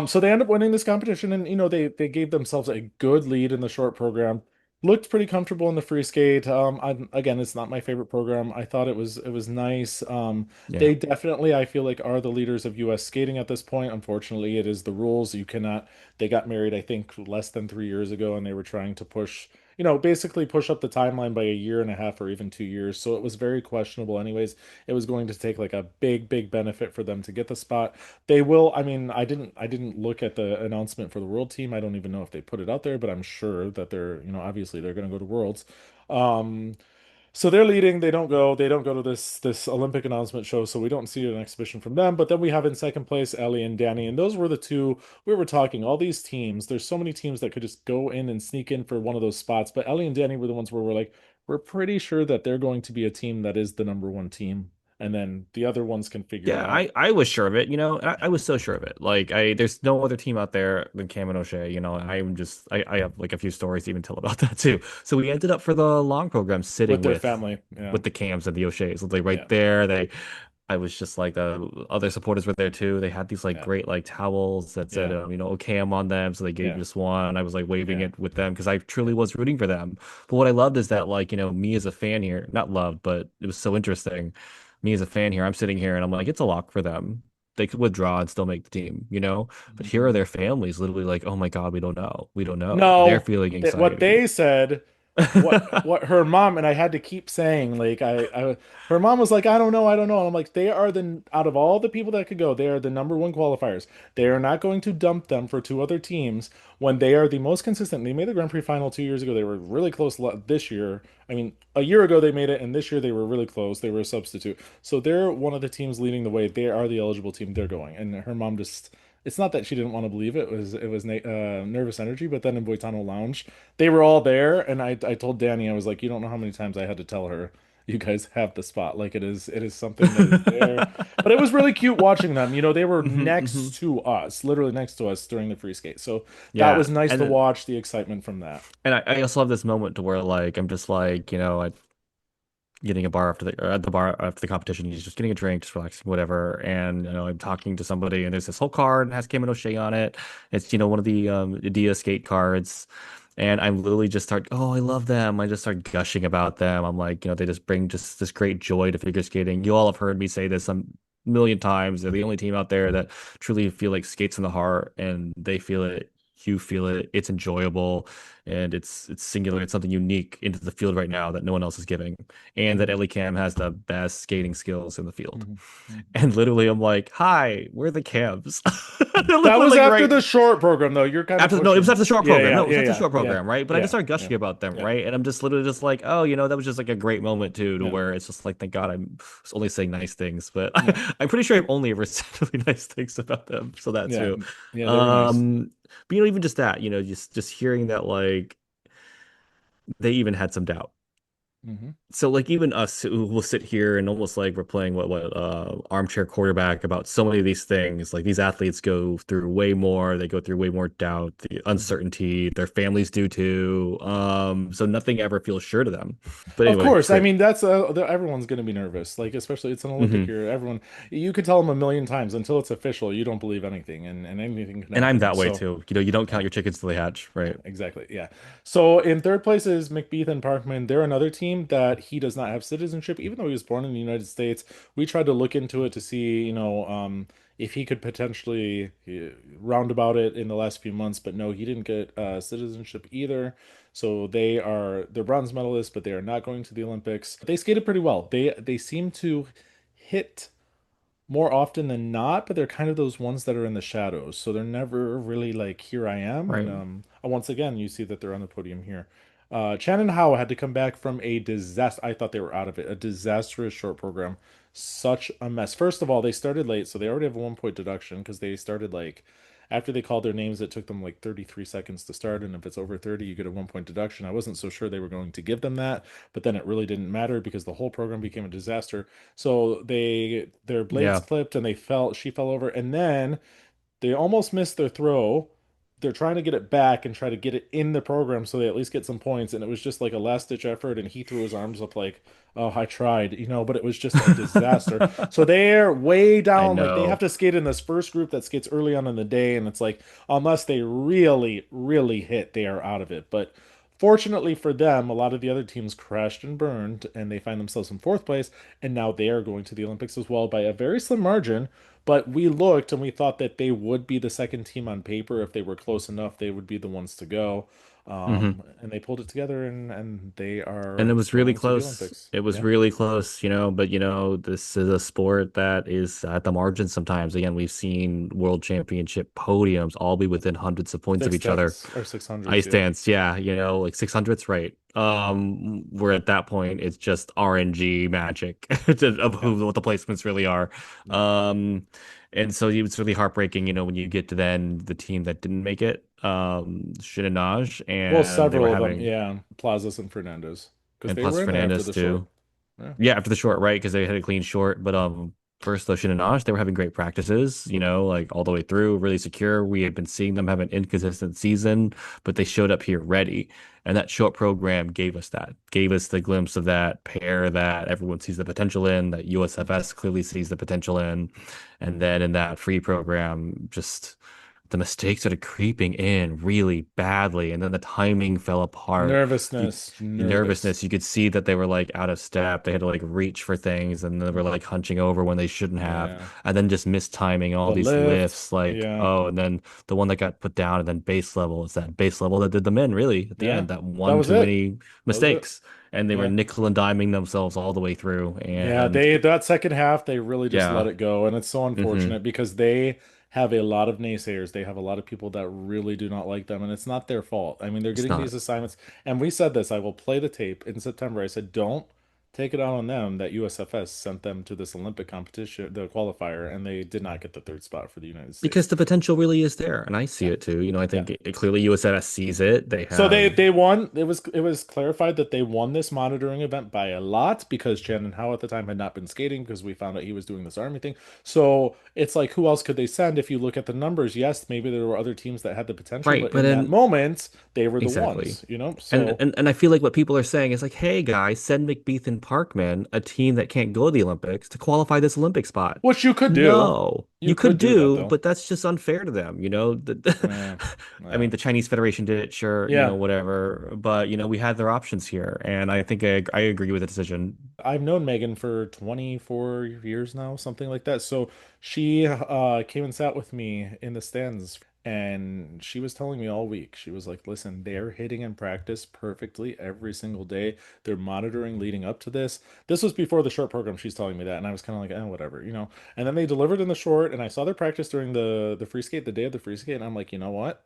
So they end up winning this competition, and they gave themselves a good lead in the short program. Looked pretty comfortable in the free skate. Again, it's not my favorite program. I thought it was nice. Yeah. They definitely, I feel like, are the leaders of U.S. skating at this point. Unfortunately, it is the rules. You cannot. They got married, I think, less than 3 years ago, and they were trying to push, basically push up the timeline by a year and a half or even 2 years. So it was very questionable. Anyways, it was going to take like a big, big benefit for them to get the spot. They will. I mean, I didn't look at the announcement for the world team. I don't even know if they put it out there, but I'm sure that obviously they're going to go to Worlds. Um, so they're leading. They don't go to this Olympic announcement show, so we don't see an exhibition from them. But then we have in second place Ellie and Danny, and those were the two we were talking. All these teams, there's so many teams that could just go in and sneak in for one of those spots, but Ellie and Danny were the ones where we're like, we're pretty sure that they're going to be a team that is the number one team, and then the other ones can figure it Yeah, out. I was sure of it, I was so sure of it. Like there's no other team out there than Cam and O'Shea, I have like a few stories to even tell about that too. So we ended up for the long program With sitting their with family. Yeah. the Cams and the O'Sheas. Like right Yeah. there, I was just like the other supporters were there too. They had these like Yeah. great like towels that said Yeah. OKM on them, so they gave Yeah. just one. I was like waving Yeah. it with them because I Yeah. truly was rooting for them. But what I loved is that like me as a fan here, not loved, but it was so interesting. Me as a fan here, I'm sitting here and I'm like, it's a lock for them. They could withdraw and still make the team. But here are Mhm. their families literally like, oh my God, we don't know. We don't know. They're No, feeling what anxiety. they said, what her mom and I had to keep saying, like her mom was like, I don't know. And I'm like, they are the out of all the people that could go, they are the number one qualifiers. They are not going to dump them for two other teams when they are the most consistent. They made the Grand Prix final 2 years ago. They were really close this year. I mean, a year ago they made it, and this year they were really close. They were a substitute, so they're one of the teams leading the way. They are the eligible team. They're going, and her mom just it's not that she didn't want to believe it. It was nervous energy. But then in Boitano Lounge, they were all there, and I told Danny I was like, you don't know how many times I had to tell her, you guys have the spot. Like it is something that is there. But it was really cute watching them. They were Hmm. next to us, literally next to us during the free skate. So that Yeah. was nice And to then watch the excitement from that. and I also have this moment to where like I'm just like, getting a bar after the or at the bar after the competition. He's just getting a drink, just relaxing, whatever. And I'm talking to somebody, and there's this whole card and has Kim and O'Shea on it. It's one of the Dia skate cards. And I'm literally just start, oh, I love them. I just start gushing about them. I'm like, they just bring just this great joy to figure skating. You all have heard me say this a million times. They're the only team out there that truly feel like skates from the heart, and they feel it. You feel it. It's enjoyable, and it's singular. It's something unique into the field right now that no one else is giving, and that Hmm. Ellie Cam has the best skating skills in the field. Hmm. Hmm. And literally, I'm like, "Hi, we're the Cams." They're That was literally after right the short program, though. You're kind of after. No, it was pushing. after the short Yeah, program. yeah, No, it was yeah, after the yeah, short yeah, program, right? But I just yeah, started yeah, gushing about them, yeah, right? And I'm just literally just like, oh, that was just like a great moment too, to yeah, where it's just like, thank God I'm only saying nice things, but yeah, I'm pretty sure I've only ever said really nice things about them, so that yeah, too. yeah. They were nice. But even just that, just hearing that, like, they even had some doubt. Hmm. So like even us who will sit here and almost like we're playing what armchair quarterback about so many of these things. Like these athletes go through way more. They go through way more doubt, the Hmm. uncertainty. Their families do too. So nothing ever feels sure to them. But Of anyway, course, I great. mean everyone's going to be nervous. Like especially it's an Olympic Hmm. year. Everyone, you could tell them a million times until it's official. You don't believe anything, and anything can And I'm happen. that way So too. You don't yeah. count your chickens till they hatch, Yeah, right? exactly. Yeah. So in third place is McBeath and Parkman. They're another team that he does not have citizenship, even though he was born in the United States. We tried to look into it to see, if he could potentially roundabout it in the last few months, but no, he didn't get citizenship either. So they're bronze medalists, but they are not going to the Olympics. They skated pretty well. They seem to hit more often than not, but they're kind of those ones that are in the shadows. So they're never really like, here I am. And Right. once again, you see that they're on the podium here. Shannon Howe had to come back from a disaster. I thought they were out of it. A disastrous short program. Such a mess. First of all, they started late, so they already have a 1 point deduction because they started like after they called their names, it took them like 33 seconds to start. And if it's over 30, you get a 1 point deduction. I wasn't so sure they were going to give them that, but then it really didn't matter because the whole program became a disaster. So their blades Yeah. clipped and she fell over, and then they almost missed their throw. They're trying to get it back and try to get it in the program so they at least get some points. And it was just like a last ditch effort. And he threw his arms up like, oh, I tried, but it was just a disaster. So they're way I down. Like they have know. to skate in this first group that skates early on in the day. And it's like, unless they really, really hit, they are out of it. But fortunately for them, a lot of the other teams crashed and burned, and they find themselves in fourth place. And now they are going to the Olympics as well by a very slim margin. But we looked and we thought that they would be the second team on paper. If they were close enough, they would be the ones to go. Hmm. And they pulled it together, and they And are it was really going to the close. Olympics. It was Yeah. really close, but this is a sport that is at the margin sometimes. Again, we've seen world championship podiums all be within hundreds of points of Six each other. tenths or 600s. Ice Yeah. dance, yeah, like 600s, right. Where at that point it's just RNG magic of Yeah. what the placements really are. Yeah. Um, and so it's really heartbreaking, when you get to then the team that didn't make it, Shinanaj, Well, and they were several of them. having, Yeah. Plazas and Fernandez. Because and they plus were in there after Fernandez the short. too. Yeah. Yeah, after the short, right? Because they had a clean short. But first though, Shin and Ash, they were having great practices, like all the way through, really secure. We had been seeing them have an inconsistent season, but they showed up here ready. And that short program gave us the glimpse of that pair that everyone sees the potential in, that USFS clearly sees the potential in. And then in that free program, just the mistakes started creeping in really badly, and then the timing fell apart. You, Nervousness. Nervous. nervousness, you could see that they were like out of step. They had to like reach for things, and they were like hunching over when they shouldn't have, Yeah. and then just mistiming all The these lift. lifts. Like, Yeah. oh, and then the one that got put down, and then base level is that base level that did them in really at the Yeah. end. That That one was too it. many That was it. mistakes, and they were Yeah. nickel and diming themselves all the way through. Yeah, And they that second half they really just let yeah, it go, and it's so hmm unfortunate because they have a lot of naysayers. They have a lot of people that really do not like them, and it's not their fault. I mean, they're it's getting these not. assignments, and we said this. I will play the tape in September. I said, don't take it out on them that USFS sent them to this Olympic competition, the qualifier, and they did not get the third spot for the United Because States. the potential really is there, and I see Yeah, it too. I yeah. think clearly USFS sees it. They So they have they won. It was clarified that they won this monitoring event by a lot because Shannon Howe at the time had not been skating because we found out he was doing this army thing. So it's like who else could they send if you look at the numbers? Yes, maybe there were other teams that had the potential, right, but but in that then moment they were the exactly. ones. And, So and and I feel like what people are saying is like, hey guys, send McBeath and Parkman, a team that can't go to the Olympics, to qualify this Olympic spot. Which you could do. No, You you could could do that do, though. but that's just unfair to them, you know. Yeah. I mean, Yeah. the Chinese Federation did it, sure, you know, Yeah. whatever, but you know, we had their options here, and I think I agree with the decision. I've known Megan for 24 years now, something like that. So she came and sat with me in the stands and she was telling me all week. She was like, "Listen, they're hitting in practice perfectly every single day. They're monitoring leading up to this." This was before the short program. She's telling me that, and I was kind of like, "Oh, whatever, you know." And then they delivered in the short, and I saw their practice during the free skate, the day of the free skate, and I'm like, "You know what?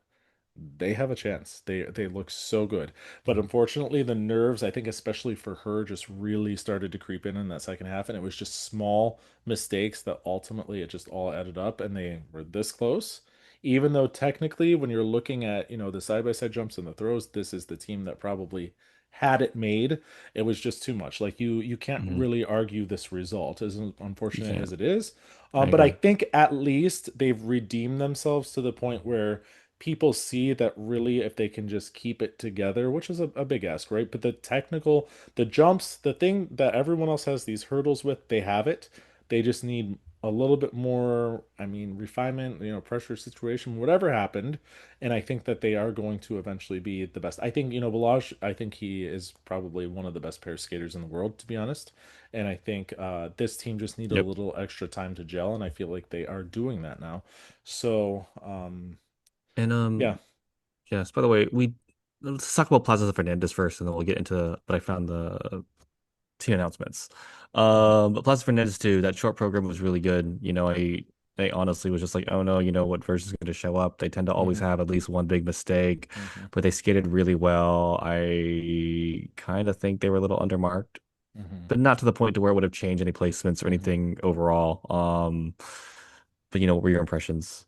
They have a chance. They look so good. But unfortunately, the nerves, I think especially for her, just really started to creep in that second half, and it was just small mistakes that ultimately it just all added up, and they were this close. Even though technically, when you're looking at, the side-by-side jumps and the throws, this is the team that probably had it made. It was just too much. Like you can't Hmm. really argue this result, as You unfortunate as can't. it is. I But I agree. think at least they've redeemed themselves to the point where people see that really if they can just keep it together, which is a big ask, right? But the jumps, the thing that everyone else has these hurdles with, they have it. They just need a little bit more, I mean, refinement, pressure situation, whatever happened. And I think that they are going to eventually be the best. I think, Balazs, I think he is probably one of the best pair skaters in the world, to be honest. And I think this team just needed a Yep. little extra time to gel, and I feel like they are doing that now. So, And yeah. yes, by the way, we let's talk about Plaza Fernandez first, and then we'll get into. But I found the team announcements. Hmm. But Plaza Fernandez too. That short program was really good. You know, I honestly was just like, oh no, you know what version's going to show up. They tend to always Hmm. have at least one big mistake, Hmm. but they skated really well. I kind of think they were a little undermarked, Hmm. but not to the point to where it would have changed any placements or Hmm. anything overall. But you know, what were your impressions?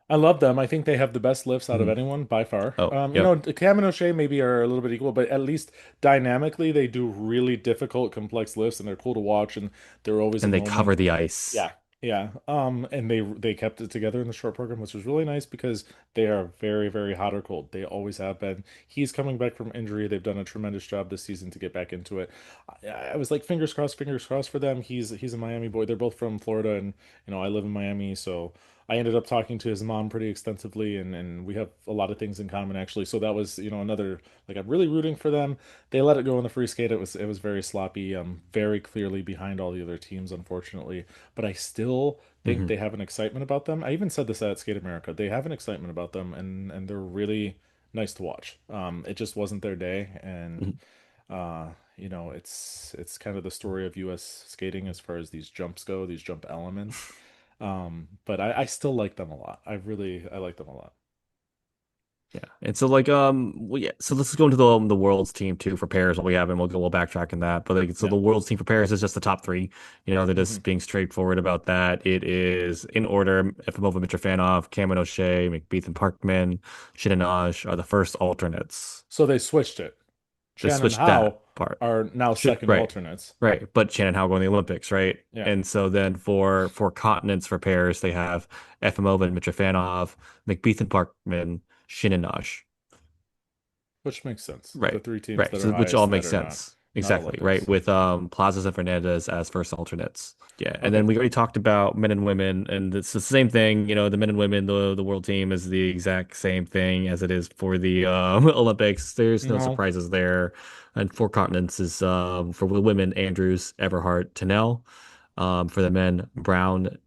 I love them. I think they have the best lifts out of Mhm. anyone by far. Oh, yep. Cam and O'Shea maybe are a little bit equal, but at least dynamically they do really difficult, complex lifts, and they're cool to watch. And they're always a And they moment. cover the ice. Yeah, yeah. And they kept it together in the short program, which was really nice because they are very, very hot or cold. They always have been. He's coming back from injury. They've done a tremendous job this season to get back into it. I was like fingers crossed for them. He's a Miami boy. They're both from Florida, and I live in Miami, so I ended up talking to his mom pretty extensively, and we have a lot of things in common actually. So that was, another, like, I'm really rooting for them. They let it go in the free skate. It was very sloppy, very clearly behind all the other teams, unfortunately. But I still think Hmm. they have an excitement about them. I even said this at Skate America. They have an excitement about them, and they're really nice to watch. It just wasn't their day, and uh, it's kind of the story of U.S. skating as far as these jumps go, these jump elements. But I still like them a lot. I like them a lot. Yeah. And so well, yeah, so let's go into the world's team too for pairs what we have and we'll backtrack in that. But like so Yeah. the world's team for pairs is just the top three. You know, they're Hmm. just being straightforward about that. It is in order Efimova, Mitrofanov, Cameron O'Shea, McBeath and Parkman, Shinanosh are the first alternates. So they switched it. They Chen and switched that Hao part. are now Should second right. alternates. Right. But Shannon Howe going to the Olympics, right? Yeah, And so then for continents for pairs, they have Efimova and Mitrofanov, McBeath and Parkman, Shinanosh. which makes sense. The Right, three teams right. that So are which all highest that makes are not sense. not Exactly, right. Olympics. With Plazas and Fernandez as first alternates. Yeah. And then Okay. we already talked about men and women, and it's the same thing, you know, the men and women, the world team is the exact same thing as it is for the Olympics. There's no No, surprises there. And four continents is for the women, Andrews, Everhart, Tanel. For the men, Brown,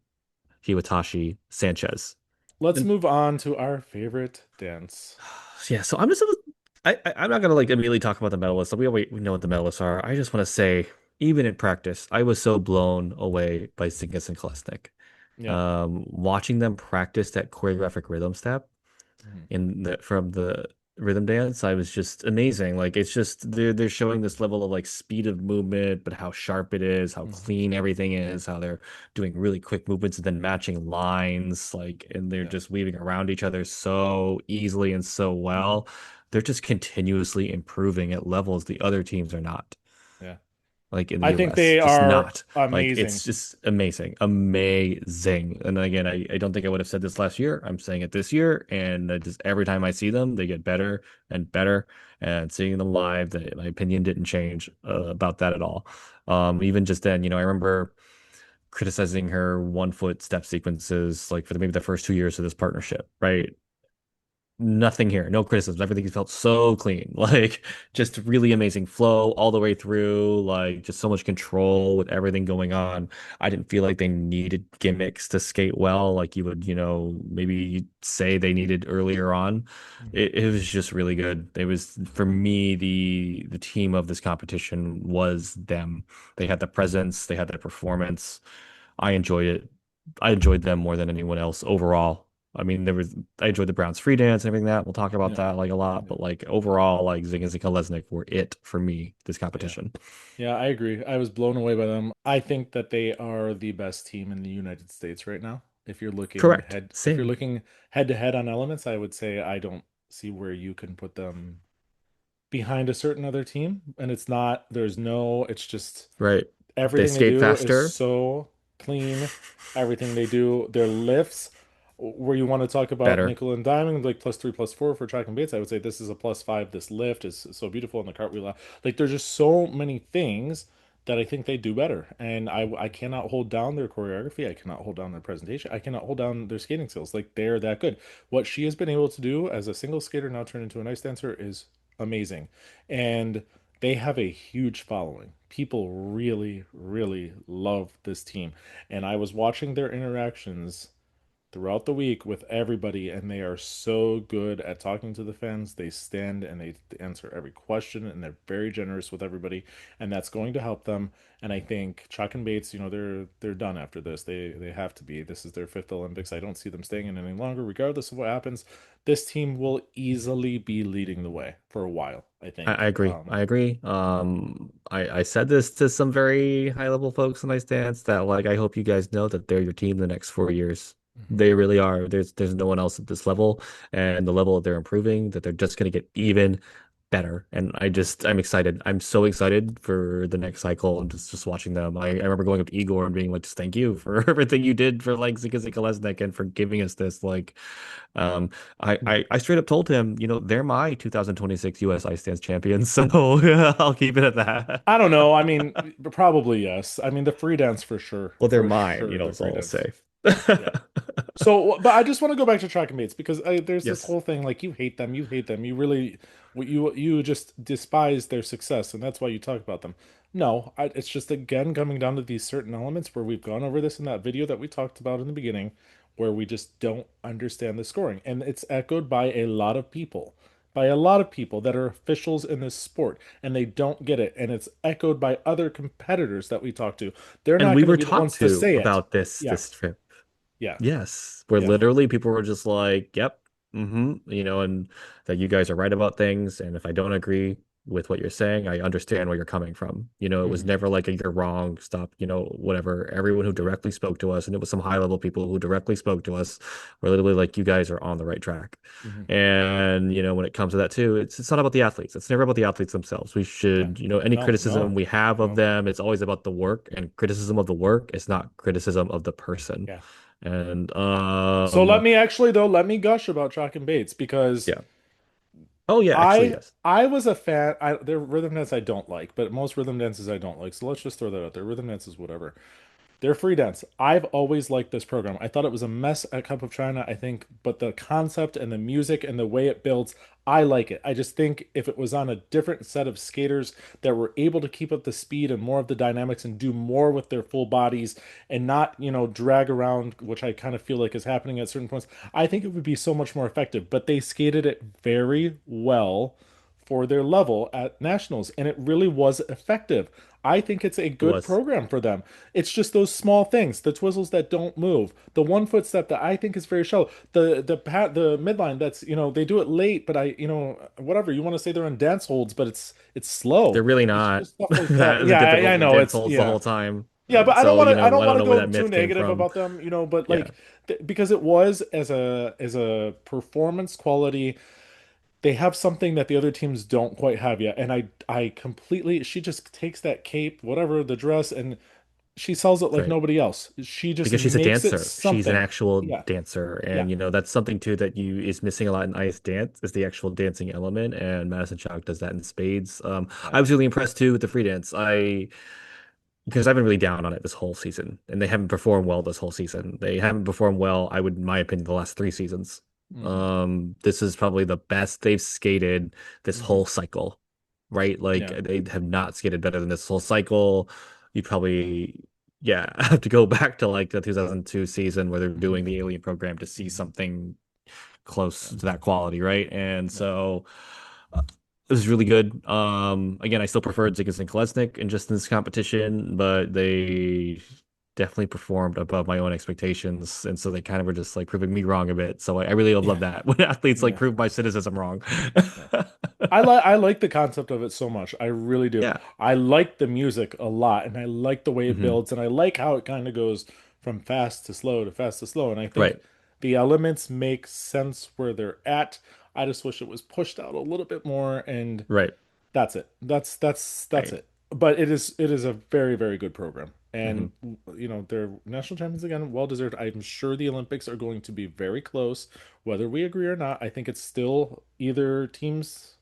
Hiwatashi, Sanchez. let's And move on to our favorite dance. yeah, so I'm just I'm not gonna like immediately talk about the medalists. Like, we know what the medalists are. I just want to say, even in practice, I was so blown away by Zingas and Kolesnik. Yeah. Watching them practice that choreographic rhythm step Mhm. from the rhythm dance, I was just amazing. Like it's just they're showing this level of like speed of movement, but how sharp it is, how Mhm. clean everything is, how they're doing really quick movements and then matching lines, like and they're Yeah. just weaving around each other so easily and so Mhm. well. They're just continuously improving at levels the other teams are not Yeah. like in the I think US. they Just are not. Like amazing. it's just amazing. Amazing. And again, I don't think I would have said this last year. I'm saying it this year. And just every time I see them, they get better and better. And seeing them live, my opinion didn't change about that at all. Even just then, I remember criticizing her 1 foot step sequences like for maybe the first 2 years of this partnership, right? Nothing here, no criticisms. Everything felt so clean, like just really amazing flow all the way through, like just so much control with everything going on. I didn't feel like they needed gimmicks to skate well, like you would, maybe say they needed earlier on. Mhm. It was just really good. It was for me the team of this competition was them. They had the presence, they had the performance. I enjoyed it. I enjoyed them more than anyone else overall. I mean, I enjoyed the Browns free dance and everything that we'll talk about Yeah. that like a lot, Yeah. but like overall, like Zig and Kolesnik were it for me this Yeah. competition. Yeah, I agree. I was blown away by them. I think that they are the best team in the United States right now. Correct. If you're Same. looking head to head on elements, I would say I don't see where you can put them behind a certain other team. And it's just Right. They everything they skate do is faster, so clean. Everything they do, their lifts, where you want to talk about better. nickel and diamond, like +3, +4 for track and baits, I would say this is a +5. This lift is so beautiful in the cartwheel. Like there's just so many things that I think they do better. And I cannot hold down their choreography. I cannot hold down their presentation. I cannot hold down their skating skills. Like they're that good. What she has been able to do as a single skater now turned into an ice dancer is amazing. And they have a huge following. People really, really love this team. And I was watching their interactions throughout the week with everybody, and they are so good at talking to the fans. They stand and they answer every question, and they're very generous with everybody, and that's going to help them. And I think Chuck and Bates, they're done after this. They have to be. This is their fifth Olympics. I don't see them staying in any longer, regardless of what happens. This team will easily be leading the way for a while, I I think. agree. I agree. I said this to some very high level folks in my stance that like I hope you guys know that they're your team the next 4 years. Mhm. They really are. There's no one else at this level, and the level that they're improving, that they're just gonna get even better. And I'm excited. I'm so excited for the next cycle and just watching them. I remember going up to Igor and being like, just thank you for everything you did for like Zika Zika Lesnick and for giving us this. Like um, I straight up told him, they're my 2026 US Ice Dance champions, so I'll keep it at that. I don't know. I mean, probably yes. I mean, the free dance for sure. Well, they're For mine, sure, the is free all I'll dance. say. Yeah. So, but I just want to go back to track and mates because there's this Yes. whole thing like you hate them, you hate them, you really, you just despise their success, and that's why you talk about them. No, it's just again coming down to these certain elements where we've gone over this in that video that we talked about in the beginning, where we just don't understand the scoring, and it's echoed by a lot of people that are officials in this sport, and they don't get it, and it's echoed by other competitors that we talk to. They're And not we going to were be the talked ones to to say it. about this Yeah, this trip. yeah, Yes, where yeah. literally people were just like, "Yep, and that you guys are right about things, and if I don't agree with what you're saying, I understand where you're coming from." It was Mhm. never like a "you're wrong, stop," whatever. Everyone who Yeah. directly spoke to us, and it was some high level people who directly spoke to us, were literally like, "You guys are on the right track." Mhm. And when it comes to that too, it's not about the athletes. It's never about the athletes themselves. We Yeah. should, any No, criticism no, we have of no. them, it's always about the work, and criticism of the work is not criticism of the person. Yeah. And So let me gush about Chalk and Bates because yeah. Oh yeah, actually I yes. I was a fan. There are rhythm dances I don't like, but most rhythm dances I don't like. So let's just throw that out there. Rhythm dances, whatever. They're free dance. I've always liked this program. I thought it was a mess at Cup of China, I think, but the concept and the music and the way it builds, I like it. I just think if it was on a different set of skaters that were able to keep up the speed and more of the dynamics and do more with their full bodies and not, drag around, which I kind of feel like is happening at certain points, I think it would be so much more effective. But they skated it very well for their level at nationals, and it really was effective. I think it's a It good was. program for them. It's just those small things, the twizzles that don't move, the 1 foot step that I think is very shallow, the midline that's they do it late, but whatever you want to say they're on dance holds, but it's slow. They're really It's not. just stuff like that. That is a Yeah, I difficult know dance it's holds the yeah. whole time. Yeah, but So, I don't I want don't to know where go that too myth came negative from. about them, but Yeah. like because it was as a performance quality, they have something that the other teams don't quite have yet. And I completely she just takes that cape, whatever, the dress, and she sells it like Right. nobody else. She just Because she's a makes it dancer. She's an something. actual Yeah, dancer. yeah, And that's something too that you is missing a lot in ice dance is the actual dancing element. And Madison Chock does that in spades. yeah. I was really impressed too with the free dance. Because I've been really down on it this whole season, and they haven't performed well this whole season. They haven't performed well, I would, in my opinion, the last three seasons. Hmm. This is probably the best they've skated this Hmm. whole cycle, right? Like Yeah, they have not skated better than this whole cycle. You probably, yeah, have to go back to like the 2002 season where they're hmm, doing the Alien program to see hmm, something close yeah, to that quality, right? And yeah, so it was really good. Again, I still preferred Ziggs and Kolesnik in just this competition, but they definitely performed above my own expectations, and so they kind of were just like proving me wrong a bit. So I really love yeah, that when athletes like yeah, prove my cynicism wrong. yeah. I like the concept of it so much. I really do. Yeah. I like the music a lot, and I like the way it Hmm. builds, and I like how it kind of goes from fast to slow to fast to slow. And I think Right. the elements make sense where they're at. I just wish it was pushed out a little bit more, and Right. that's it. That's Right. it. But it is a very, very good program. Hmm. And they're national champions again, well deserved. I'm sure the Olympics are going to be very close, whether we agree or not. I think it's still either team's,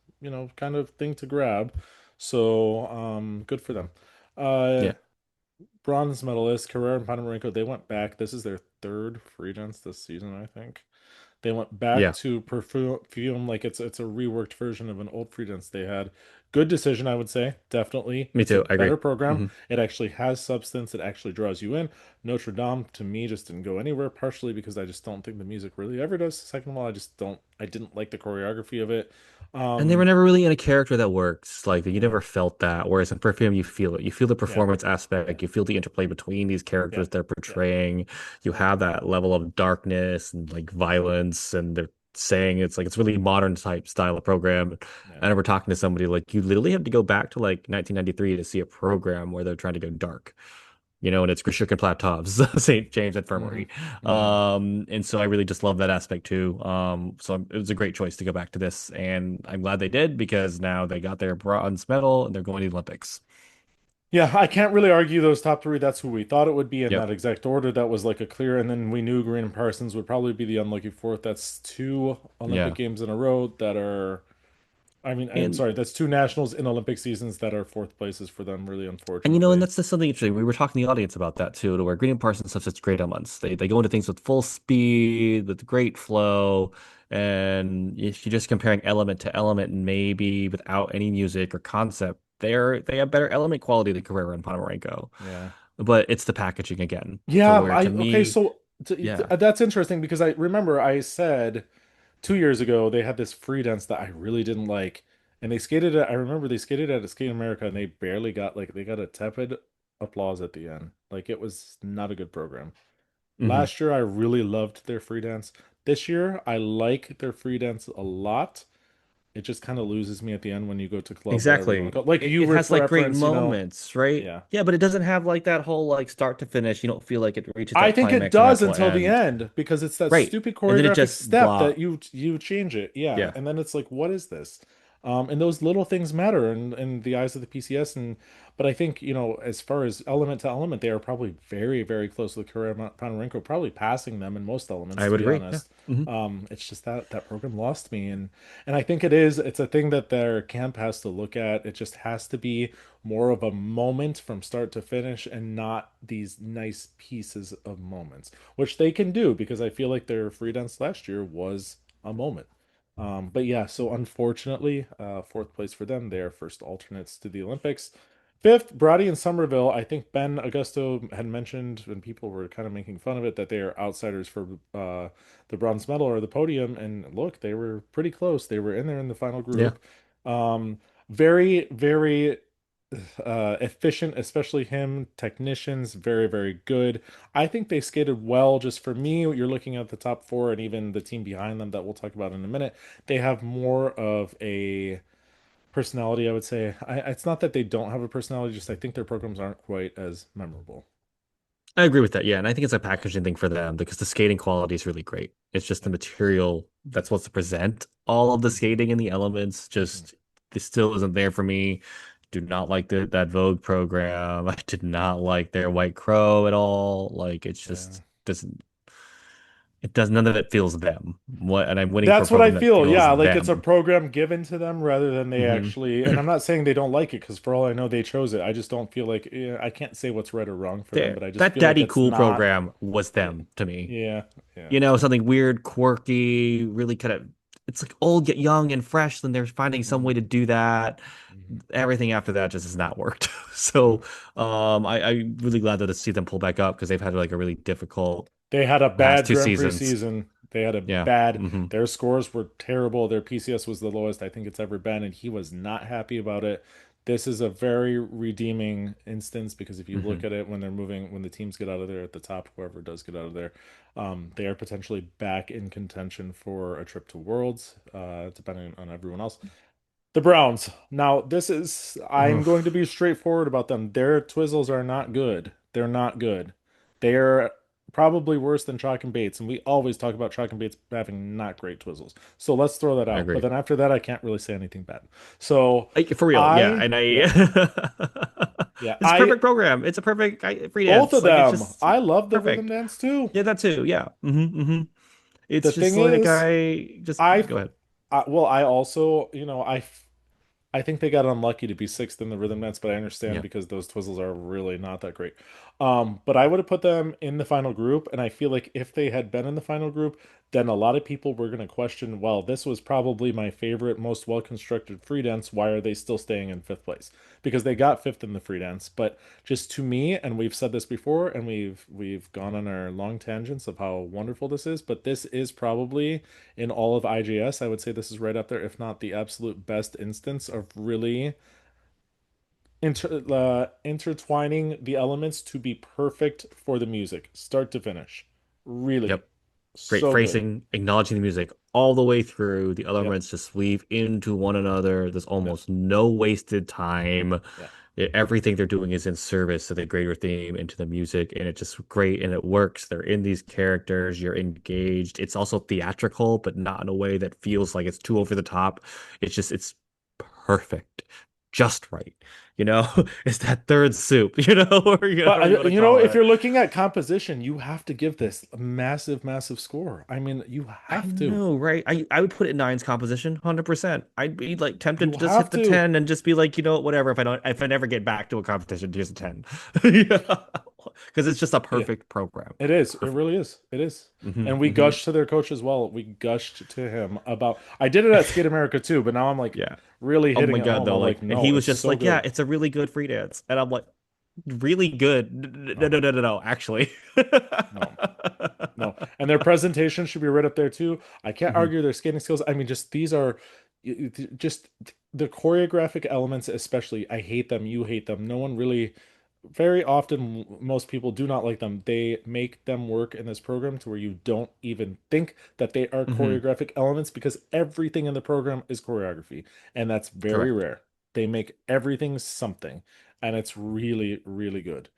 kind of thing to grab. So, good for them. Uh Yeah. Bronze medalist, Carrera and Ponomarenko, they went back. This is their third free dance this season, I think. They went back Yeah. to perfume like it's a reworked version of an old free dance they had. Good decision, I would say. Definitely. Me It's a too. I agree. better program. Hmm. It actually has substance. It actually draws you in. Notre Dame to me just didn't go anywhere, partially because I just don't think the music really ever does. Second of all, I didn't like the choreography of it. And they were Um, never really in a character that works. Like you never felt that. Whereas in Perfume, you feel it. You feel the yeah, performance aspect. You feel the interplay between these yeah, characters they're yeah, portraying. You yeah, have that level of darkness and like violence, and they're saying it's like it's really modern type style of program. yeah, I remember talking to somebody like you literally have to go back to like 1993 to see a program where they're trying to go dark, and it's Grishuk and Platov's St. James hmm, Infirmary. hmm. And so I really just love that aspect too. It was a great choice to go back to this, and I'm glad they did because now they got their bronze medal and they're going to the Olympics. Yeah, I can't really argue those top three. That's who we thought it would be in that Yep. exact order. That was like a clear, and then we knew Green and Parsons would probably be the unlucky fourth. That's two Olympic Yeah. games in a row that are, I mean, I'm And sorry, that's two nationals in Olympic seasons that are fourth places for them, really, and unfortunately. that's just something interesting. We were talking to the audience about that too, to where Green and Parsons have such great elements. They go into things with full speed, with great flow, and if you're just comparing element to element, maybe without any music or concept, they have better element quality than Carrera and Ponomarenko. Yeah. But it's the packaging again, to Yeah, where to okay, me, so yeah, that's interesting because I remember I said 2 years ago they had this free dance that I really didn't like, and I remember they skated at a Skate America and they barely got like they got a tepid applause at the end. Like it was not a good program. hmm, Last year I really loved their free dance. This year I like their free dance a lot. It just kind of loses me at the end when you go to club, whatever you want to exactly. call it. Like you It has like great reference, moments, right? yeah. Yeah, but it doesn't have like that whole like start to finish. You don't feel like it reaches I that think it climax or does natural until the end. end because it's that Right. stupid And then it choreographic just step blah. that you change it. Yeah. Yeah, And then it's like, what is this? And those little things matter in the eyes of the PCS. But I think, as far as element to element, they are probably very, very close with Kirill Ponomarenko, probably passing them in most elements, I to would be agree. Yeah. honest. Hmm. It's just that program lost me. And I think it's a thing that their camp has to look at. It just has to be more of a moment from start to finish and not these nice pieces of moments, which they can do because I feel like their free dance last year was a moment. But yeah, so unfortunately, fourth place for them. They are first alternates to the Olympics. Fifth, Brady and Somerville. I think Ben Augusto had mentioned when people were kind of making fun of it that they are outsiders for the bronze medal or the podium. And look, they were pretty close. They were in there in the final Yeah. group. Very, very efficient, especially him. Technicians, very, very good. I think they skated well. Just for me, you're looking at the top four and even the team behind them that we'll talk about in a minute. They have more of a personality, I would say. It's not that they don't have a personality, just I think their programs aren't quite as memorable. I agree with that. Yeah. And I think it's a packaging thing for them because the skating quality is really great. It's just the Yeah. material that's supposed to present all of the Mhm. skating and the elements Mhm. just this still isn't there for me. do not like that Vogue program. I did not like their White Crow at all. Like it's Yeah. just doesn't it does none of it feels them. What and I'm waiting for a That's what I program that feel. feels Yeah, like it's a them. program given to them rather than they Hmm. actually. And I'm not saying they don't like it because for all I know they chose it. I just don't feel like I can't say what's right or wrong for them, There, but I just that feel like Daddy it's Cool not. program was Yeah, them to me. yeah, yeah. You know, something weird, quirky, really kind of it's like old yet young and fresh, then they're finding some Hmm. way to do that. Hmm. Everything after that just has not worked. Yeah. So, I'm really glad to see them pull back up because they've had like a really difficult They had a past bad two Grand Prix seasons. season. They had a Yeah. bad. Hmm. Their scores were terrible. Their PCS was the lowest I think it's ever been, and he was not happy about it. This is a very redeeming instance because if you look Hmm. at it when they're moving, when the teams get out of there at the top, whoever does get out of there, they are potentially back in contention for a trip to Worlds, depending on everyone else. The Browns. Now, this is, I'm going to be straightforward about them. Their Twizzles are not good. They're not good. They're probably worse than Chalk and Bates, and we always talk about Chalk and Bates having not great Twizzles. So let's throw that I out. But agree. then after that, I can't really say anything bad. So For real, yeah. I, And I, yeah, yeah, it's a perfect program. It's a perfect free both dance. of Like it's them. just I love the rhythm perfect. dance too. Yeah, that too. Yeah. The It's just thing like is, I just I, go ahead. well, I also, I think they got unlucky to be sixth in the rhythm dance, but I understand Yeah. because those Twizzles are really not that great. But I would have put them in the final group, and I feel like if they had been in the final group, then a lot of people were going to question, well, this was probably my favorite, most well-constructed free dance. Why are they still staying in fifth place? Because they got fifth in the free dance. But just to me, and we've said this before, and we've gone on our long tangents of how wonderful this is, but this is probably in all of IGS, I would say this is right up there, if not the absolute best instance of really intertwining the elements to be perfect for the music, start to finish. Really, Yep. Great so good. phrasing, acknowledging the music all the way through. The Yep, elements just weave into one another. There's yep, almost no wasted time. yep. Everything they're doing is in service to the greater theme and to the music, and it's just great and it works. They're in these characters, you're engaged. It's also theatrical, but not in a way that feels like it's too over the top. It's perfect, just right. You know, it's that third soup, or But whatever you want to if call you're it. looking at composition, you have to give this a massive, massive score. I mean, you I have to. know, right? I would put it nine's composition, 100%. I'd be like tempted You to just hit have the to. 10 and just be like, whatever. If I never get back to a competition, here's a 10. Yeah. Because it's just a Yeah. perfect program. It is. It Perfect. really is. It is. Hmm. And we Hmm. gushed to their coach as well. We gushed to him about. I did it at Skate America too, but now I'm like Yeah. really Oh hitting my it God, home. though. I'm like, Like, and he no, was it's just so like, yeah, good. it's a really good free dance. And I'm like, really good. No, No, no, no, no, no, actually. no, no. And their presentation should be right up there too. I can't Hmm. argue their skating skills. I mean, just these are just the choreographic elements, especially. I hate them. You hate them. No one really. Very often, most people do not like them. They make them work in this program to where you don't even think that they are Hmm. choreographic elements because everything in the program is choreography, and that's very Correct. rare. They make everything something, and it's really, really good.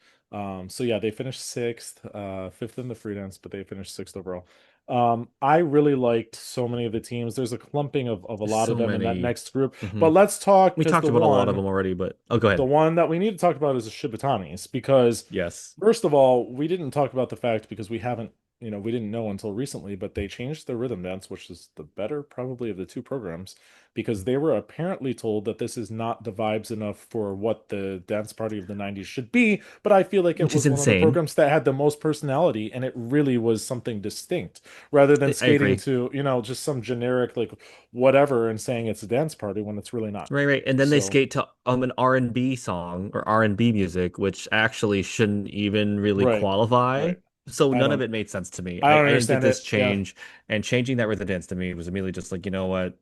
So yeah, they finished sixth, fifth in the free dance, but they finished sixth overall. I really liked so many of the teams. There's a clumping of a lot of So them in that many. next group, Hmm. but let's talk We because talked about a lot of them already, but oh, go the ahead. one that we need to talk about is the Shibatanis because Yes. first of all, we didn't talk about the fact because we haven't, we didn't know until recently, but they changed their rhythm dance, which is the better probably of the two programs, because they were apparently told that this is not the vibes enough for what the dance party of the 90s should be. But I feel like it Which is was one of the insane. programs that had the most personality and it really was something distinct rather than I skating agree. to, just some generic like whatever and saying it's a dance party when it's really not. Right, right. And then they So, skate to an R&B song or R&B music, which actually shouldn't even really right, qualify. right. So I none of don't it made sense to me. I don't I didn't get understand this it. Yeah. change, and changing that rhythm dance to me was immediately just like, you know what?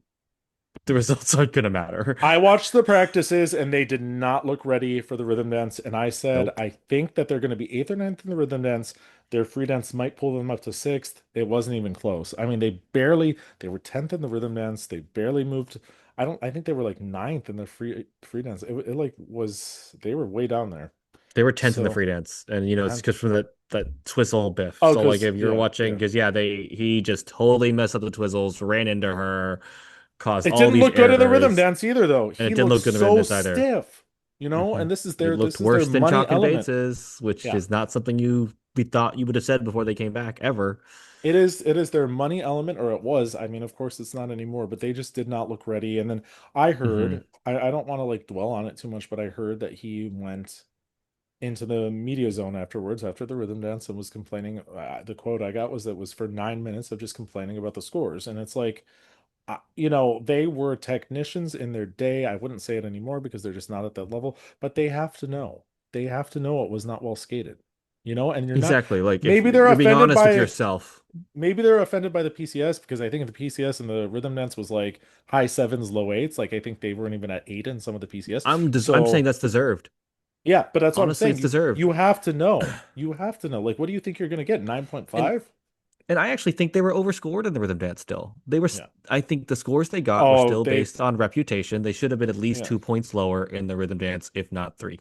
The results aren't gonna matter. I watched the practices and they did not look ready for the rhythm dance. And I said, Nope. I think that they're going to be eighth or ninth in the rhythm dance. Their free dance might pull them up to sixth. It wasn't even close. I mean, they were 10th in the rhythm dance. They barely moved. I think they were like ninth in the free dance. It like was, they were way down there. They were 10th in the So free dance, and it's 10th. because from that Twizzle Biff. Oh, So like because, if you're yeah, watching, yeah. because yeah, he just totally messed up the Twizzles, ran into her, caused It all didn't these look good in the rhythm errors, dance either, though. and He it didn't looked look good in the so minutes either. stiff. Hmm. and It looked this is their worse than money Chalk and element. Bates's, which Yeah. is not something we thought you would have said before they came back ever. It is their money element, or it was. I mean, of course it's not anymore, but they just did not look ready. And then I Hmm. heard, I don't want to like dwell on it too much, but I heard that he went into the media zone afterwards, after the rhythm dance, and was complaining. The quote I got was that it was for 9 minutes of just complaining about the scores. And it's like, they were technicians in their day. I wouldn't say it anymore because they're just not at that level, but they have to know. They have to know it was not well skated, and you're not, Exactly. Like if maybe they're you're being offended honest with by yourself, maybe they're offended by the PCS because I think the PCS and the rhythm dance was like high sevens, low eights. Like I think they weren't even at eight in some of the PCS. I'm saying So that's deserved. yeah, but that's what I'm Honestly, saying. it's You deserved. you have to know. You have to know. Like, what do you think you're gonna get? And 9.5? and I actually think they were overscored in the rhythm dance still. Yeah. I think the scores they got were Oh, still based on reputation. They should have been at least yeah. 2 points lower in the rhythm dance, if not three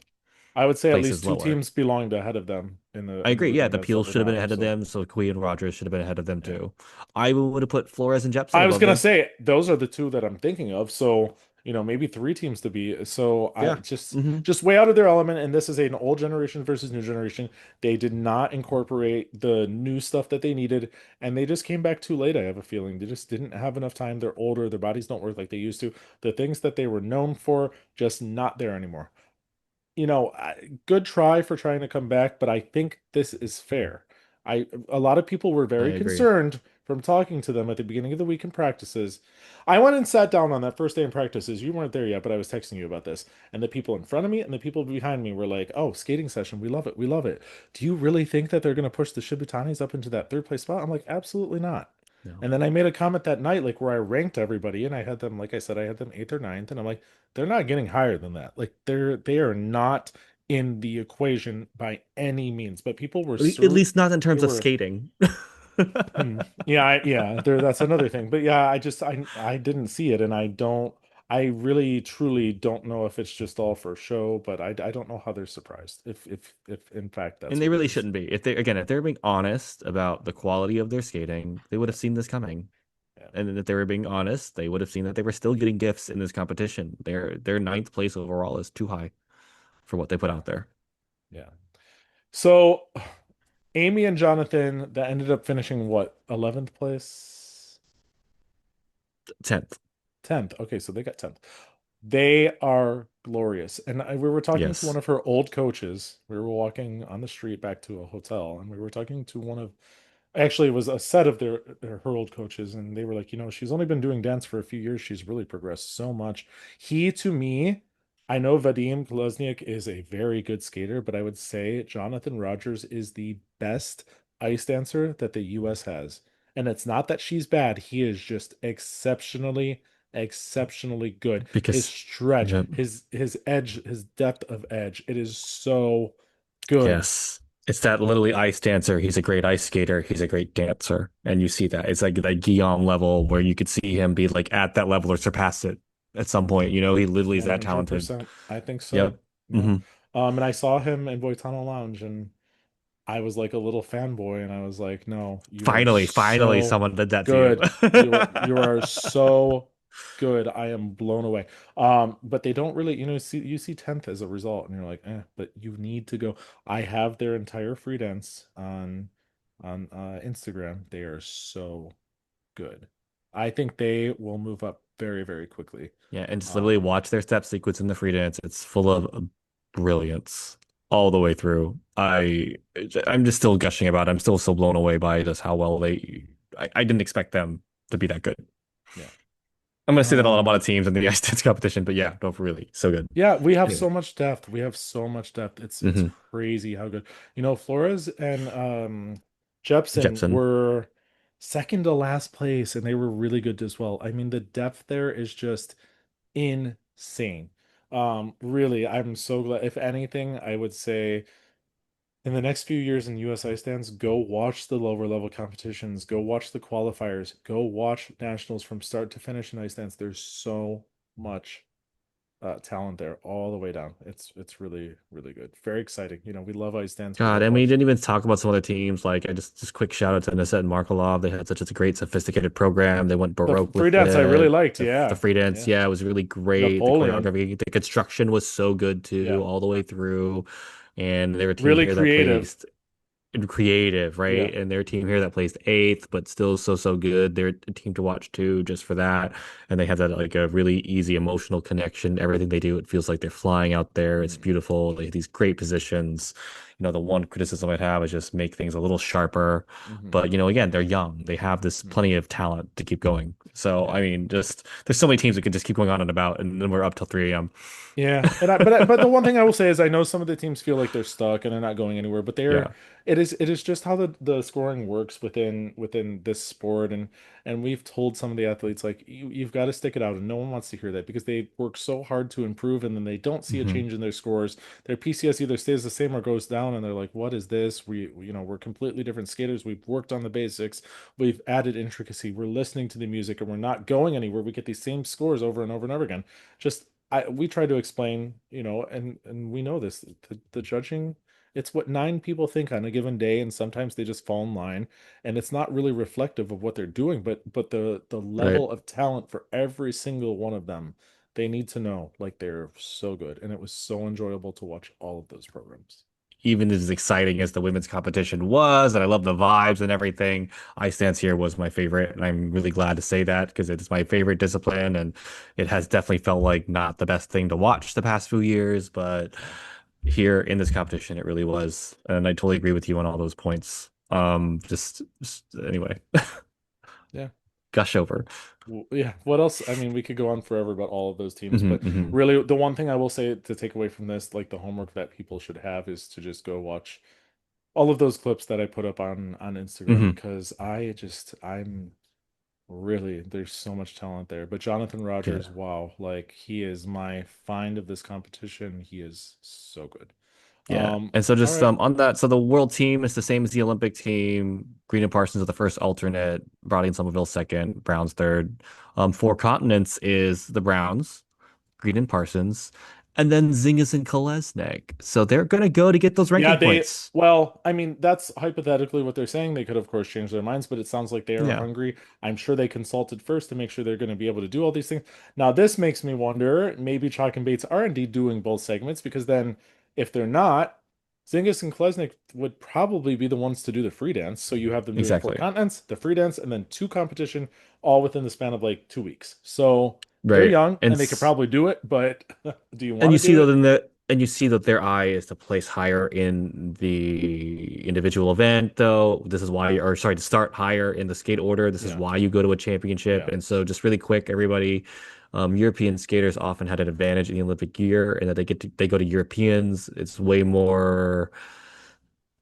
I would say at least places two lower. teams belonged ahead of them I in the agree. Yeah, rhythm the dance that Peels were should have been not. ahead of So them. So Kui and Rogers should have been ahead of them yeah. too. I would have put Flores and Jepsen I was above gonna them. say those are the two that I'm thinking of. So, maybe three teams to be. So I Yeah. just Hmm. just way out of their element. And this is an old generation versus new generation. They did not incorporate the new stuff that they needed, and they just came back too late. I have a feeling they just didn't have enough time. They're older, their bodies don't work like they used to. The things that they were known for, just not there anymore. Good try for trying to come back, but I think this is fair. A lot of people were I very agree. concerned from talking to them at the beginning of the week in practices. I went and sat down on that first day in practices. You weren't there yet, but I was texting you about this. And the people in front of me and the people behind me were like, "Oh, skating session, we love it. We love it. Do you really think that they're going to push the Shibutanis up into that third place spot?" I'm like, "Absolutely not." No. And then I made a comment that night, like where I ranked everybody, and I had them, like I said, I had them eighth or ninth, and I'm like, they're not getting higher than that. Like they are not in the equation by any means. But people were At least not in they terms of were, skating. yeah, that's another thing. But yeah, I didn't see it, and I really truly don't know if it's just all for show, but I don't know how they're surprised if in fact And that's they what it really is. shouldn't be. If they're being honest about the quality of their skating, they would Yeah, have seen this coming. yeah, And if they were being honest, they would have seen that they were still getting gifts in this competition. Their ninth place overall is too high for what they put yeah, out there. yeah. So Amy and Jonathan that ended up finishing what, 11th place? 10th. 10th. Okay, so they got 10th. They are glorious. And we were talking to one Yes. of her old coaches. We were walking on the street back to a hotel, and we were talking to one of, actually, it was a set of her old coaches, and they were like, she's only been doing dance for a few years. She's really progressed so much. To me, I know Vadim Kolesniak is a very good skater, but I would say Jonathan Rogers is the best ice dancer that the US has. And it's not that she's bad. He is just exceptionally good. His Because stretch, yep. his edge, his depth of edge, it is so good. Yes. It's that literally ice dancer. He's a great ice skater. He's a great dancer. And you see that. It's like that Guillaume level where you could see him be like at that level or surpass it at some point. He literally is that talented. 100%. I think so. Yep. Yeah. Hmm. And I saw him in Boitano Lounge, and I was like a little fanboy, and I was like, no, you are Finally, so someone did that to you. good. You are so good. I am blown away. But they don't really, you see 10th as a result, and you're like, but you need to go. I have their entire free dance on Instagram. They are so good. I think they will move up very, very quickly. Yeah, and just literally Um, watch their step sequence in the free dance. It's full of brilliance all the way through. I'm just still gushing about it. I'm still so blown away by just how well I didn't expect them to be that good. yeah. I'm gonna say that a lot about Um, the teams in the ice dance competition, but yeah, don't really so good. Yeah, we have Anyway, so much depth. We have so much depth. It's hmm. crazy how good. Flores and Jepsen Jepsen. were second to last place, and they were really good as well. I mean, the depth there is just insane. Really, I'm so glad. If anything, I would say in the next few years in US Ice Dance, go watch the lower level competitions, go watch the qualifiers, go watch nationals from start to finish in Ice Dance. There's so much talent there all the way down. It's really really good. Very exciting. We love ice dance. We God, love and we watching. didn't even talk about some other teams. Like, I just quick shout out to Anisette and Markelov. They had such a great, sophisticated program. They went The Baroque free with dance I really it. liked. The Yeah, free dance, yeah. yeah, it was really great. The Napoleon. choreography, the construction was so good too, Yeah, all the way through. And they're a team really here that creative. placed and creative, Yeah. right? And their team here that placed eighth, but still so good. They're a team to watch too, just for that. And they have that like a really easy emotional connection. Everything they do, it feels like they're flying out there. It's Mhm. beautiful. They have these great positions. The one criticism I'd have is just make things a little sharper. Mhm. But again, they're young. They have this Mhm. plenty of talent to keep going. So Yeah. I mean, just there's so many teams that can just keep going on and about, and then we're up till 3 a.m. Yeah, but the one thing I will say is I know some of the teams feel like they're stuck and they're not going anywhere, but Yeah. it is just how the scoring works within this sport, and we've told some of the athletes like you've got to stick it out, and no one wants to hear that because they work so hard to improve and then they don't see a Hmm. change in their scores. Their PCS either stays the same or goes down, and they're like, "What is this? We're completely different skaters. We've worked on the basics, we've added intricacy, we're listening to the music, and we're not going anywhere. We get these same scores over and over and over again." Just we try to explain, and we know this. The judging, it's what nine people think on a given day, and sometimes they just fall in line, and it's not really reflective of what they're doing, but the Right. level of talent for every single one of them, they need to know. Like they're so good, and it was so enjoyable to watch all of those programs. Even as exciting as the women's competition was, and I love the vibes and everything, ice dance here was my favorite. And I'm really glad to say that because it's my favorite discipline. And it has definitely felt like not the best thing to watch the past few years, but Yeah, here in this competition, it really was. And I totally agree with you on all those points. Just anyway, yeah. gush over. Yeah, what else? I mean, we could go on forever about all of those teams, Hmm. but Hmm. really, the one thing I will say to take away from this, like the homework that people should have, is to just go watch all of those clips that I put up on Instagram Hmm. because I'm really there's so much talent there. But Jonathan Rogers, Yeah. wow, like he is my find of this competition. He is so good. Yeah. And so All just right. on that, so the world team is the same as the Olympic team. Green and Parsons are the first alternate, Brody and Somerville second, Browns third. Four continents is the Browns, Green and Parsons, and then Zingas and Kolesnik. So they're gonna go to get those Yeah, ranking points. well, I mean, that's hypothetically what they're saying. They could, of course, change their minds, but it sounds like they are Yeah, hungry. I'm sure they consulted first to make sure they're going to be able to do all these things. Now, this makes me wonder, maybe Chalk and Bates are indeed doing both segments because then if they're not, Zingis and Klesnik would probably be the ones to do the free dance. So you have them doing four exactly. continents, the free dance, and then two competition all within the span of like 2 weeks. So they're Right. young and they could probably do it, but do you And want you to see do though it? then the and you see that their eye is to place higher in the individual event, though. This is why, or sorry, to start higher in the skate order. This is Yeah, why you go to a championship. yeah. And so, just really quick, everybody, European skaters often had an advantage in the Olympic year, and that they go to Europeans. It's way more.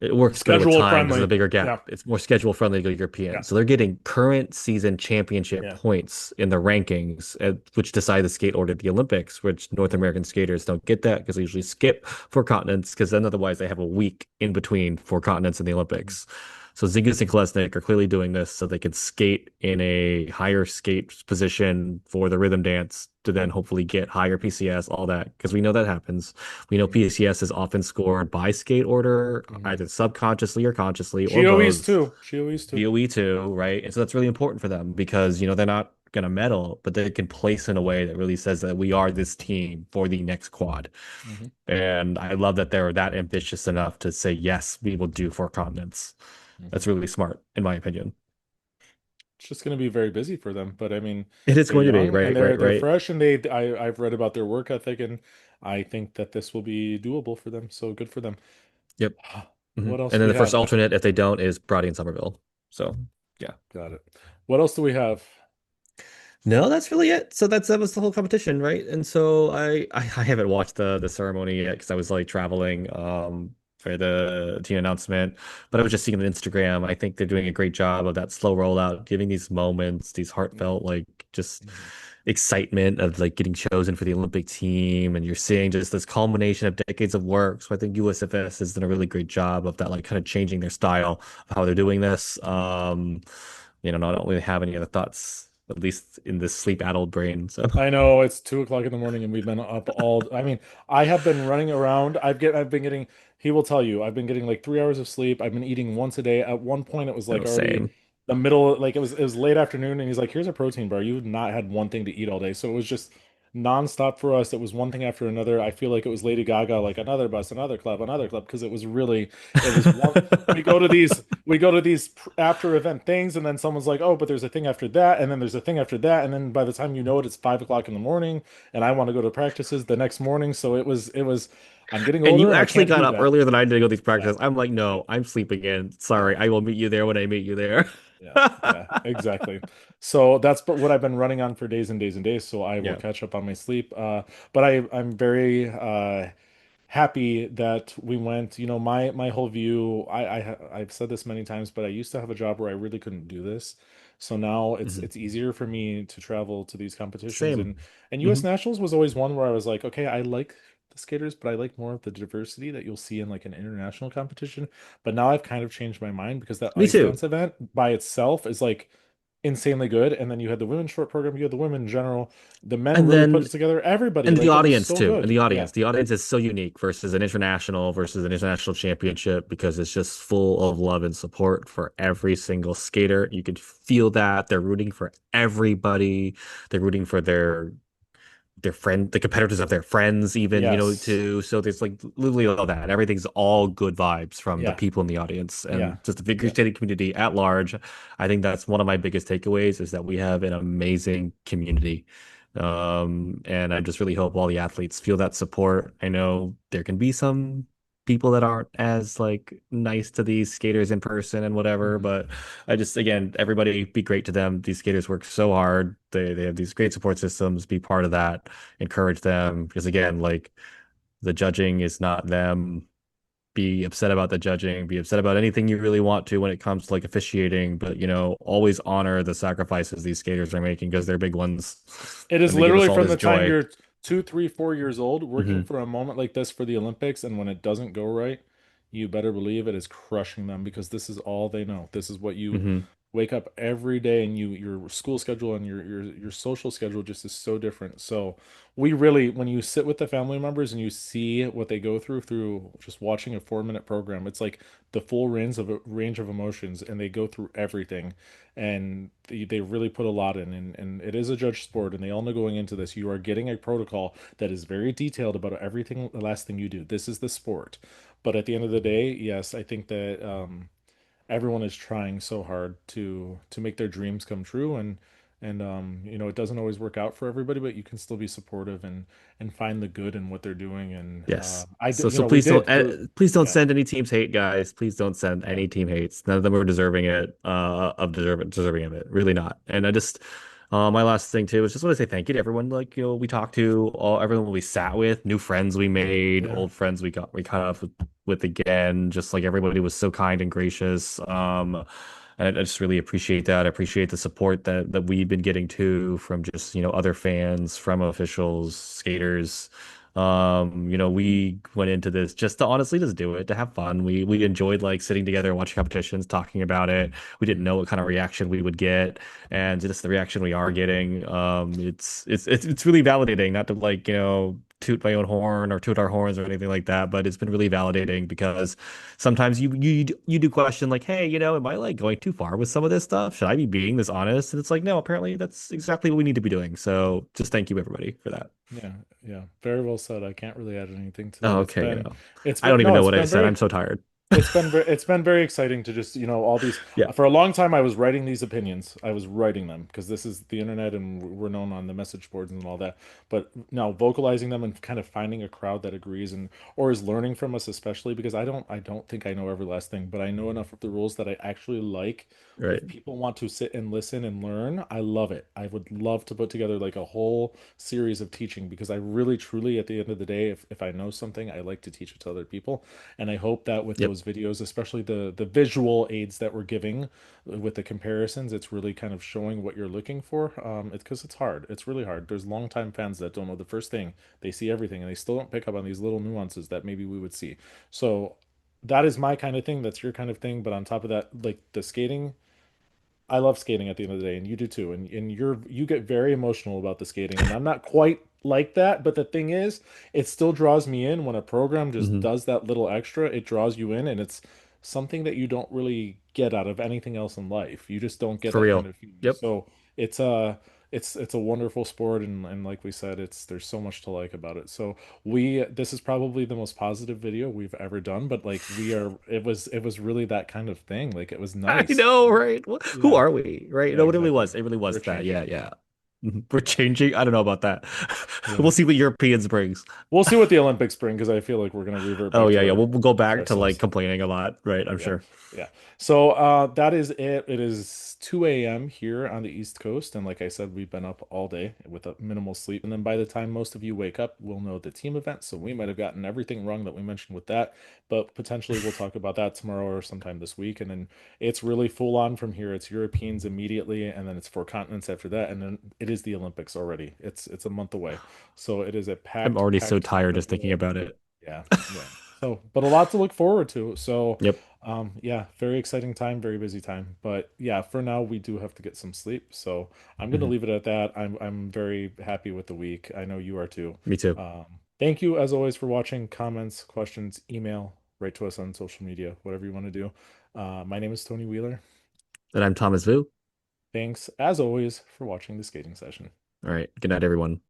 It works better with Schedule time because there's a friendly. bigger Yeah. gap. It's more schedule friendly to go European. Yeah. So they're getting current season championship Yeah. points in the rankings, which decide the skate order at the Olympics, which North Hmm. American skaters don't get that because they usually skip four continents because then otherwise they have a week in between four continents in the Hmm. Olympics. So Zingas and Kolesnik are clearly doing this so they can skate in a higher skate position for the rhythm dance to then hopefully get higher PCS, all that, because we know that happens. We know Hmm. PCS is often scored by skate order, Hmm. either subconsciously or consciously, or GOEs both. too. GOEs too. DOE too, right? And so that's really important for them because, they're not going to medal, but they can place in a way that really says that we are this team for the next quad. Hmm. And I love that they're that ambitious enough to say, yes, we will do four continents. Hmm. That's really smart, in my opinion. It's just going to be very busy for them, but I mean, It is they're going to be, young and right, they're right, they're right. fresh, and I've read about their work ethic, and I think that this will be doable for them. So good for them. Yep. What else And do then we the first have? alternate, if they don't, is Brody and Somerville. So, yeah. Got it. What else do we have? No, that's really it. So that was the whole competition, right? And so I haven't watched the ceremony yet because I was like traveling for the team announcement, but I was just seeing on Instagram. I think they're doing a great job of that slow rollout, giving these moments, these heartfelt like just Mhm. excitement of like getting chosen for the Olympic team, and you're seeing just this culmination of decades of work. So I think USFS has done a really great job of that, like kind of changing their style of how they're doing this. Not only have any other thoughts. at least in this sleep-addled brain. So I know it's 2 o'clock in the morning and we've been up all. I mean, I have been running around. I've been getting. He will tell you, I've been getting like 3 hours of sleep. I've been eating once a day. At one point, it was no, like already same. the middle, like it was late afternoon, and he's like, "Here's a protein bar. You've not had one thing to eat all day." So it was just nonstop for us. It was one thing after another. I feel like it was Lady Gaga, like another bus, another club, because it was really, it was one. We go to these after event things, and then someone's like, "Oh, but there's a thing after that, and then there's a thing after that, and then by the time you know it, it's 5 o'clock in the morning, and I want to go to practices the next morning." So it was. I'm getting And you older. I actually can't got do up that. earlier than I did to go to these Yeah, practices. I'm like, no, I'm sleeping in. Sorry, yeah, I will meet you there when I meet you there. yeah, yeah, exactly. So that's what I've been running on for days and days and days. So I will Yeah. catch up on my sleep. But I'm very happy that we went. My whole view. I've said this many times, but I used to have a job where I really couldn't do this. So now it's Mhm. it's easier for me to travel to these competitions, Same. and Hmm. U.S. Nationals was always one where I was like, okay, I like the skaters, but I like more of the diversity that you'll see in like an international competition. But now I've kind of changed my mind because that Me ice too. dance event by itself is like insanely good, and then you had the women's short program, you had the women in general. The men And really put then it together. Everybody, and the like it was audience so too. And good. the Yeah. audience. The audience is so unique versus an international championship because it's just full of love and support for every single skater. You can feel that they're rooting for everybody. They're rooting for the competitors of their friends, even, Yes. too. So there's like literally all that. Everything's all good vibes from the Yeah. people in the audience Yeah. and just the figure Yeah. skating community at large. I think that's one of my biggest takeaways is that we have an amazing community. And I just really hope all the athletes feel that support. I know there can be some people that aren't as like nice to these skaters in person and whatever, Mhm. but I just, again, everybody be great to them. These skaters work so hard. They have these great support systems. Be part of that. Encourage them because again, like the judging is not them. Be upset about the judging. Be upset about anything you really want to when it comes to like officiating, but always honor the sacrifices these skaters are making because they're big ones, It is and they give us literally all from this the time joy. you're 2, 3, 4 years old working Hmm. for a moment like this for the Olympics, and when it doesn't go right, you better believe it is crushing them because this is all they know. This is what you Hmm. wake up every day, and your school schedule and your social schedule just is so different. So we really, when you sit with the family members and you see what they go through just watching a 4 minute program, it's like the full range of emotions, and they go through everything, and they really put a lot in, and it is a judge sport, and they all know going into this you are getting a protocol that is very detailed about everything, the last thing you do. This is the sport. But at the end of the day, yes, I think that everyone is trying so hard to make their dreams come true, and it doesn't always work out for everybody, but you can still be supportive and find the good in what they're doing. And Yes. I So did, so we please don't did group. please don't Yeah. send any teams hate, guys. Please don't send Yeah. any team hates. None of them are deserving it deserving of it. Really not. And I just my last thing too is just want to say thank you to everyone like we talked to, all everyone we sat with, new friends we made, Yeah. old friends we caught up with again. Just like everybody was so kind and gracious. And I just really appreciate that. I appreciate the support that we've been getting too from just, other fans, from officials, skaters. We went into this just to honestly just do it, to have fun. We enjoyed like sitting together, watching competitions, talking about it. We didn't know what kind of reaction we would get, and just the reaction we are getting. It's really validating, not to like, toot my own horn or toot our horns or anything like that, but it's been really validating because sometimes you do question like, hey, am I like going too far with some of this stuff? Should I be being this honest? And it's like, no, apparently that's exactly what we need to be doing. So just thank you everybody for that. Yeah, yeah, very well said. I can't really add anything to that. Oh, It's okay, been, it's I been, don't even no, know it's what I been said. very, I'm so tired. it's been very exciting to just, all these. Yeah. For a long time, I was writing these opinions. I was writing them because this is the internet, and we're known on the message boards and all that. But now vocalizing them and kind of finding a crowd that agrees and or is learning from us, especially because I don't think I know every last thing, but I know enough of the rules that I actually like. Right. If people want to sit and listen and learn, I love it. I would love to put together like a whole series of teaching because I really, truly, at the end of the day, if I know something, I like to teach it to other people. And I hope that with Yep. those videos, especially the visual aids that we're giving with the comparisons, it's really kind of showing what you're looking for. It's because it's hard. It's really hard. There's longtime fans that don't know the first thing. They see everything and they still don't pick up on these little nuances that maybe we would see. So that is my kind of thing. That's your kind of thing. But on top of that, like the skating, I love skating at the end of the day, and you do too. And you get very emotional about the skating, and I'm not quite like that. But the thing is, it still draws me in when a program just Hmm. does that little extra. It draws you in, and it's something that you don't really get out of anything else in life. You just don't get For that kind real. of feeling. Yep. So it's a it's a wonderful sport, and like we said, it's there's so much to like about it. So we this is probably the most positive video we've ever done, but like we are, it was really that kind of thing. Like it was I nice. know, right? Who Yeah. are we? Right? Yeah, No, it really exactly. was. It really was We're that. Yeah, changing. yeah. Mhm. We're changing. I don't know about that. Yeah. We'll see what Europeans brings. We'll see what the Olympics bring because I feel like we're going to revert Oh back yeah, to yeah. our We'll go back our to like selves. complaining a lot, right? I'm Yeah. sure. Yeah. So that is it. It is 2 a.m. here on the East Coast. And like I said, we've been up all day with a minimal sleep. And then by the time most of you wake up, we'll know the team event. So we might have gotten everything wrong that we mentioned with that. But potentially we'll talk about that tomorrow or sometime this week. And then it's really full on from here. It's Europeans immediately, and then it's four continents after that. And then it is the Olympics already. It's a month away. So it is a I'm packed, already so packed tired just thinking schedule. about it. Yeah. Yeah. So, but a lot to look forward to. So, Yep. yeah, very exciting time, very busy time. But yeah, for now we do have to get some sleep. So I'm gonna Hmm. leave it at that. I'm very happy with the week. I know you are too. Me too. Um, Thank you as always for watching. Comments, questions, email, write to us on social media, whatever you want to do. My name is Tony Wheeler. And I'm Thomas Vu. Thanks as always for watching the skating session. All right. Good night, everyone.